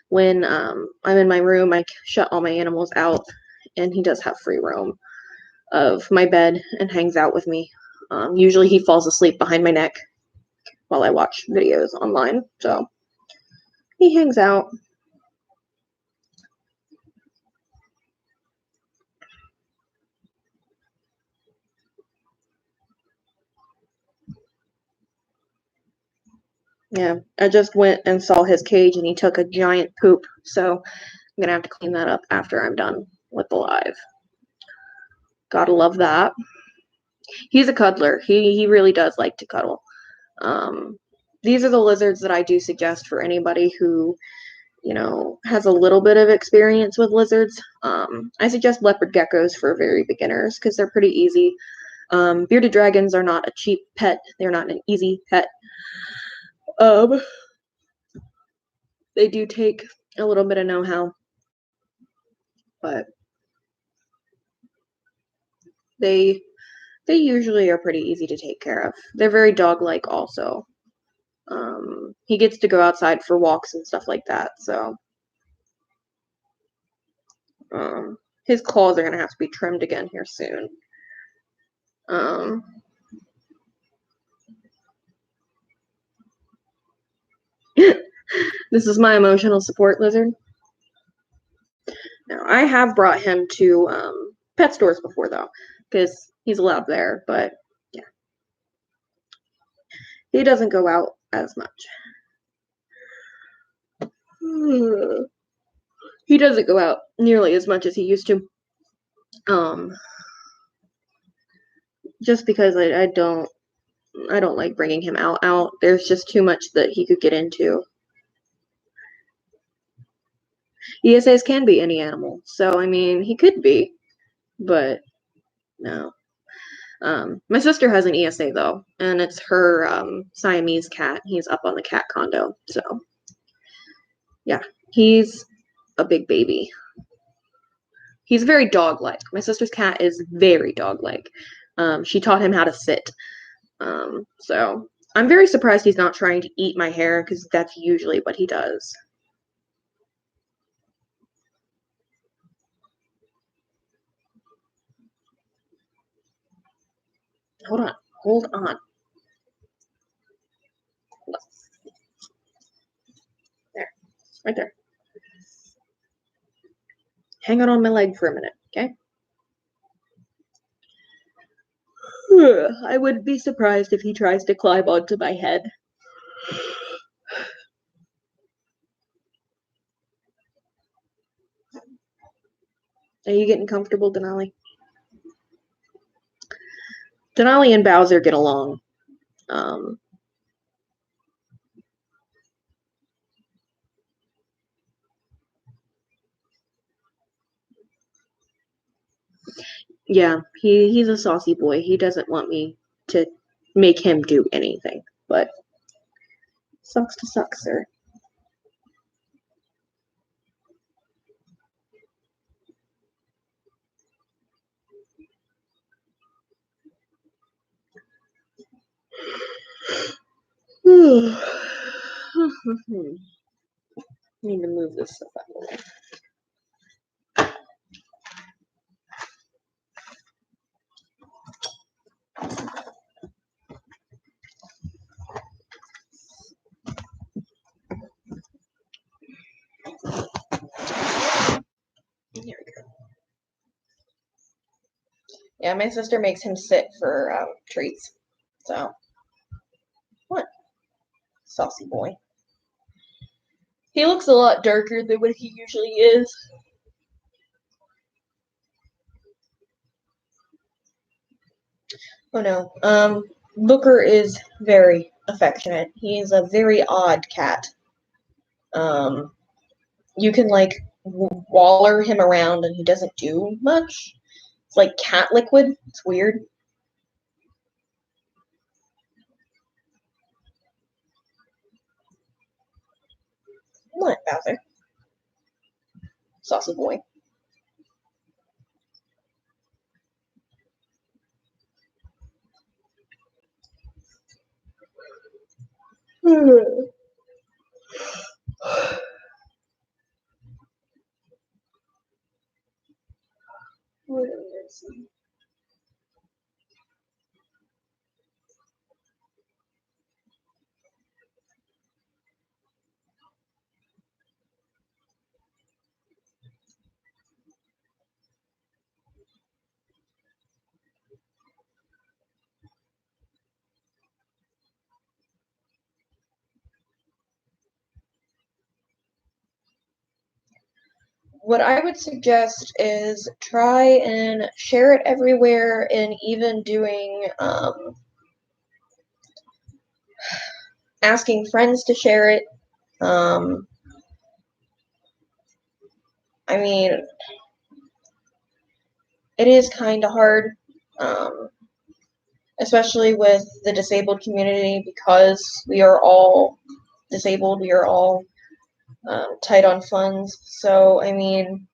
When I'm in my room, I shut all my animals out, and he does have free roam of my bed and hangs out with me. Usually he falls asleep behind my neck while I watch videos online, so he hangs out. Yeah, I just went and saw his cage and he took a giant poop, so I'm gonna have to clean that up after I'm done with the live. Gotta love that. He's a cuddler. He really does like to cuddle. These are the lizards that I do suggest for anybody who, you know, has a little bit of experience with lizards. I suggest leopard geckos for very beginners because they're pretty easy. Bearded dragons are not a cheap pet. They're not an easy pet. They do take a little bit of know-how, but they usually are pretty easy to take care of. They're very dog-like also. He gets to go outside for walks and stuff like that, so his claws are gonna have to be trimmed again here soon. This is my emotional support lizard. Now, I have brought him to pet stores before, though, because he's allowed there, but yeah. He doesn't go out as much. He doesn't go out nearly as much as he used to. Just because I don't like bringing him out. There's just too much that he could get into. ESAs can be any animal, so I mean, he could be, but no. My sister has an ESA though, and it's her Siamese cat. He's up on the cat condo, so yeah, he's a big baby. He's very dog-like. My sister's cat is very dog-like. She taught him how to sit. So I'm very surprised he's not trying to eat my hair because that's usually what he does. Hold on. Hold on. There. Right there. Hang on my leg for a minute, okay? I wouldn't be surprised if he tries to climb onto my head. Are you getting comfortable, Denali? Denali and Bowser get along. Yeah, he's a saucy boy. He doesn't want me to make him do anything, but sucks to suck, sir. Need to move this stuff out of the way. Here we go. Yeah, my sister makes him sit for treats. So, what? Saucy boy. He looks a lot darker than what he usually is. Oh no. Booker is very affectionate. He is a very odd cat. You can like waller him around and he doesn't do much. It's like cat liquid. It's weird. What, Bowser? Saucy boy. What I would suggest is try and share it everywhere, and even doing asking friends to share it. I mean, it is kind of hard, especially with the disabled community, because we are all disabled. We are all tight on funds. So, I mean,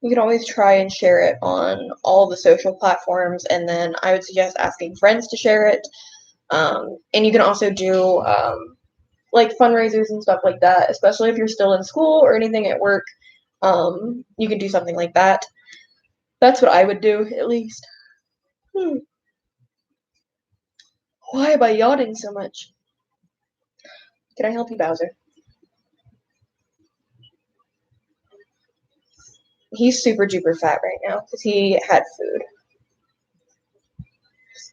you can always try and share it on all the social platforms, and then I would suggest asking friends to share it. And you can also do like fundraisers and stuff like that, especially if you're still in school or anything at work. You can do something like that. That's what I would do, at least. Why am I yawning so much? Can I help you, Bowser? He's super duper fat right now because he had food.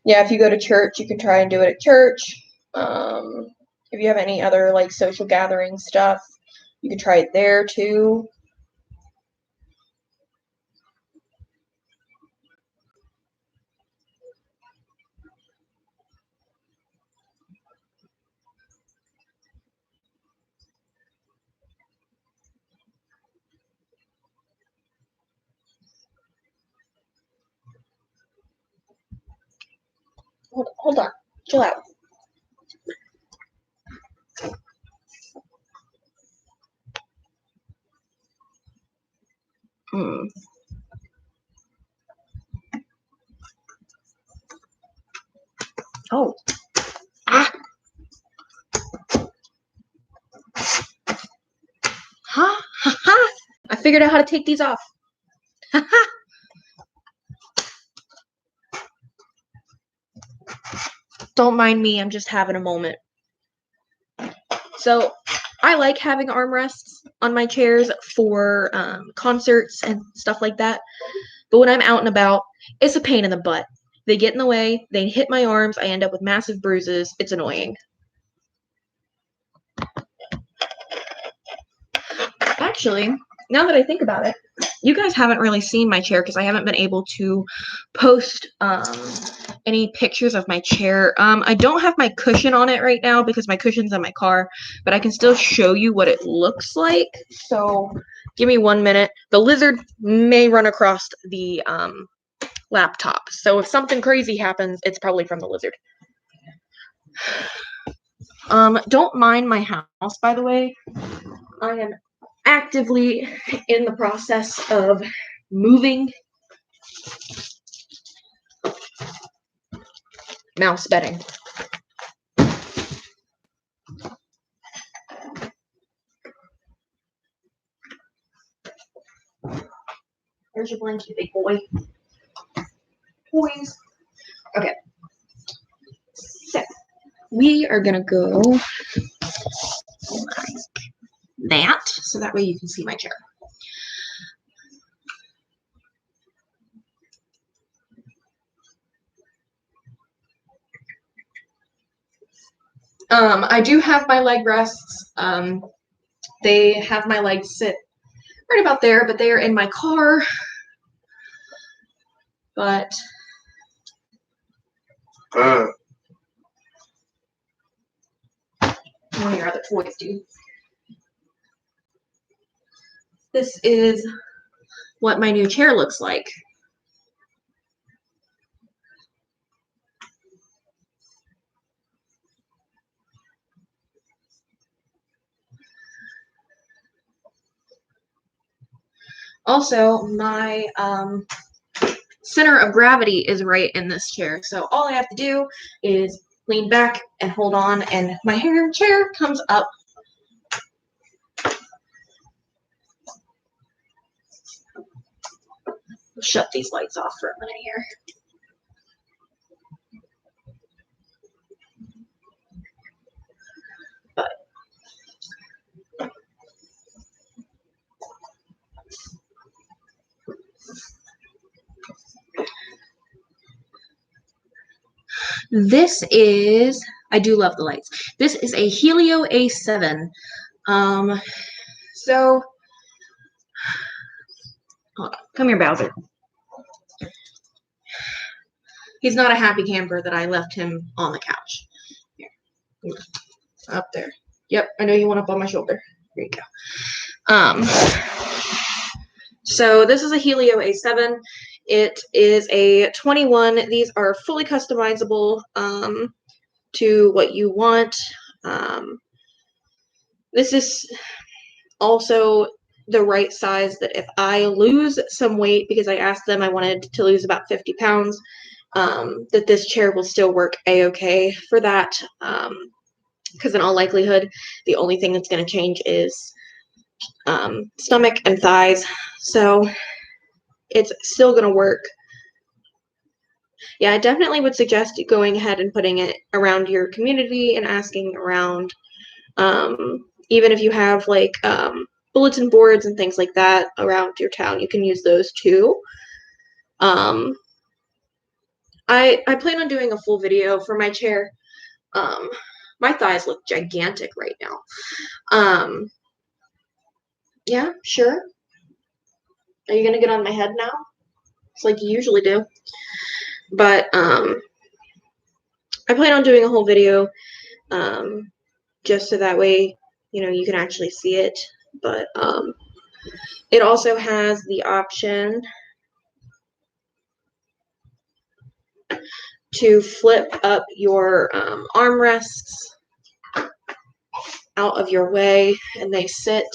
Yeah, if you go to church, you can try and do it at church. If you have any other like social gathering stuff, you can try it there too. Hold on. Chill out. Hmm. Oh. Ah. Ha ha ha. I figured out how to take these off. Ha ha. Don't mind me, I'm just having a moment. So, I like having armrests on my chairs for concerts and stuff like that. But when I'm out and about, it's a pain in the butt. They get in the way, they hit my arms, I end up with massive bruises. It's annoying. Actually, now that I think about it, you guys haven't really seen my chair because I haven't been able to post any pictures of my chair. I don't have my cushion on it right now because my cushion's in my car, but I can still show you what it looks like. So give me 1 minute. The lizard may run across the laptop. So if something crazy happens, it's probably from the lizard. Don't mind my house, by the way. I am actively in the process of moving. mouse bedding. There's your blanket, big boy. Toys. Okay. So we are gonna go like that, so that way you can see my chair. I do have my leg rests. They have my legs sit right about there, but they are in my car. But one of your other toys, dude. This is what my new chair looks like. Also, my center of gravity is right in this chair. So all I have to do is lean back and hold on, and my chair comes up. Shut these lights off for a minute here. But this is, I do love the lights. This is a Helio A7. So, hold on. Come here, Bowser. He's not a happy camper that I left him on the couch. Here. Up there. Yep, I know you want up on my shoulder. There you go. So this is a Helio A7. It is a 21. These are fully customizable to what you want. This is also the right size that if I lose some weight, because I asked them I wanted to lose about 50 pounds, that this chair will still work a-okay for that. Because in all likelihood, the only thing that's going to change is stomach and thighs. So it's still going to work. Yeah, I definitely would suggest going ahead and putting it around your community and asking around. Even if you have like bulletin boards and things like that around your town, you can use those too. I plan on doing a full video for my chair. My thighs look gigantic right now. Yeah, sure. Are you gonna get on my head now? It's like you usually do. But I plan on doing a whole video just so that way, you know, you can actually see it. But it also has the option to flip up your armrests out of your way, and they sit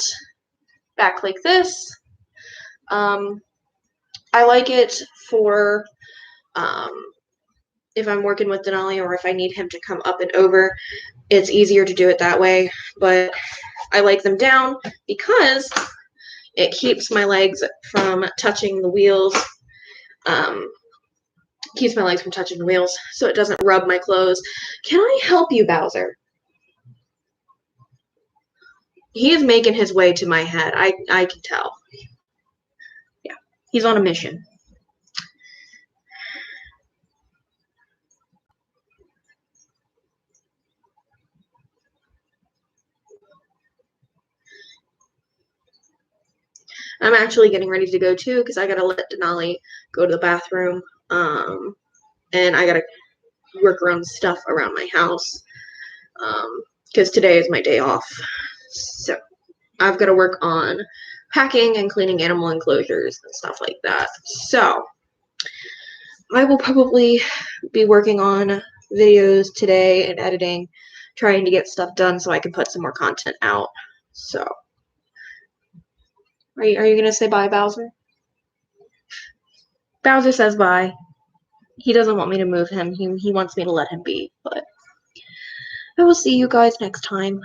back like this. I like it for if I'm working with Denali or if I need him to come up and over. It's easier to do it that way, but I like them down because it keeps my legs from touching the wheels. Keeps my legs from touching the wheels so it doesn't rub my clothes. Can I help you, Bowser? He is making his way to my head. I can tell. Yeah, he's on a mission. I'm actually getting ready to go too because I gotta let Denali go to the bathroom. And I gotta work around stuff around my house because today is my day off. So I've got to work on packing and cleaning animal enclosures and stuff like that. So I will probably be working on videos today and editing, trying to get stuff done so I can put some more content out. So are you gonna say bye, Bowser? Bowser says bye. he doesn't want me to move him. He wants me to let him be, but I will see you guys next time.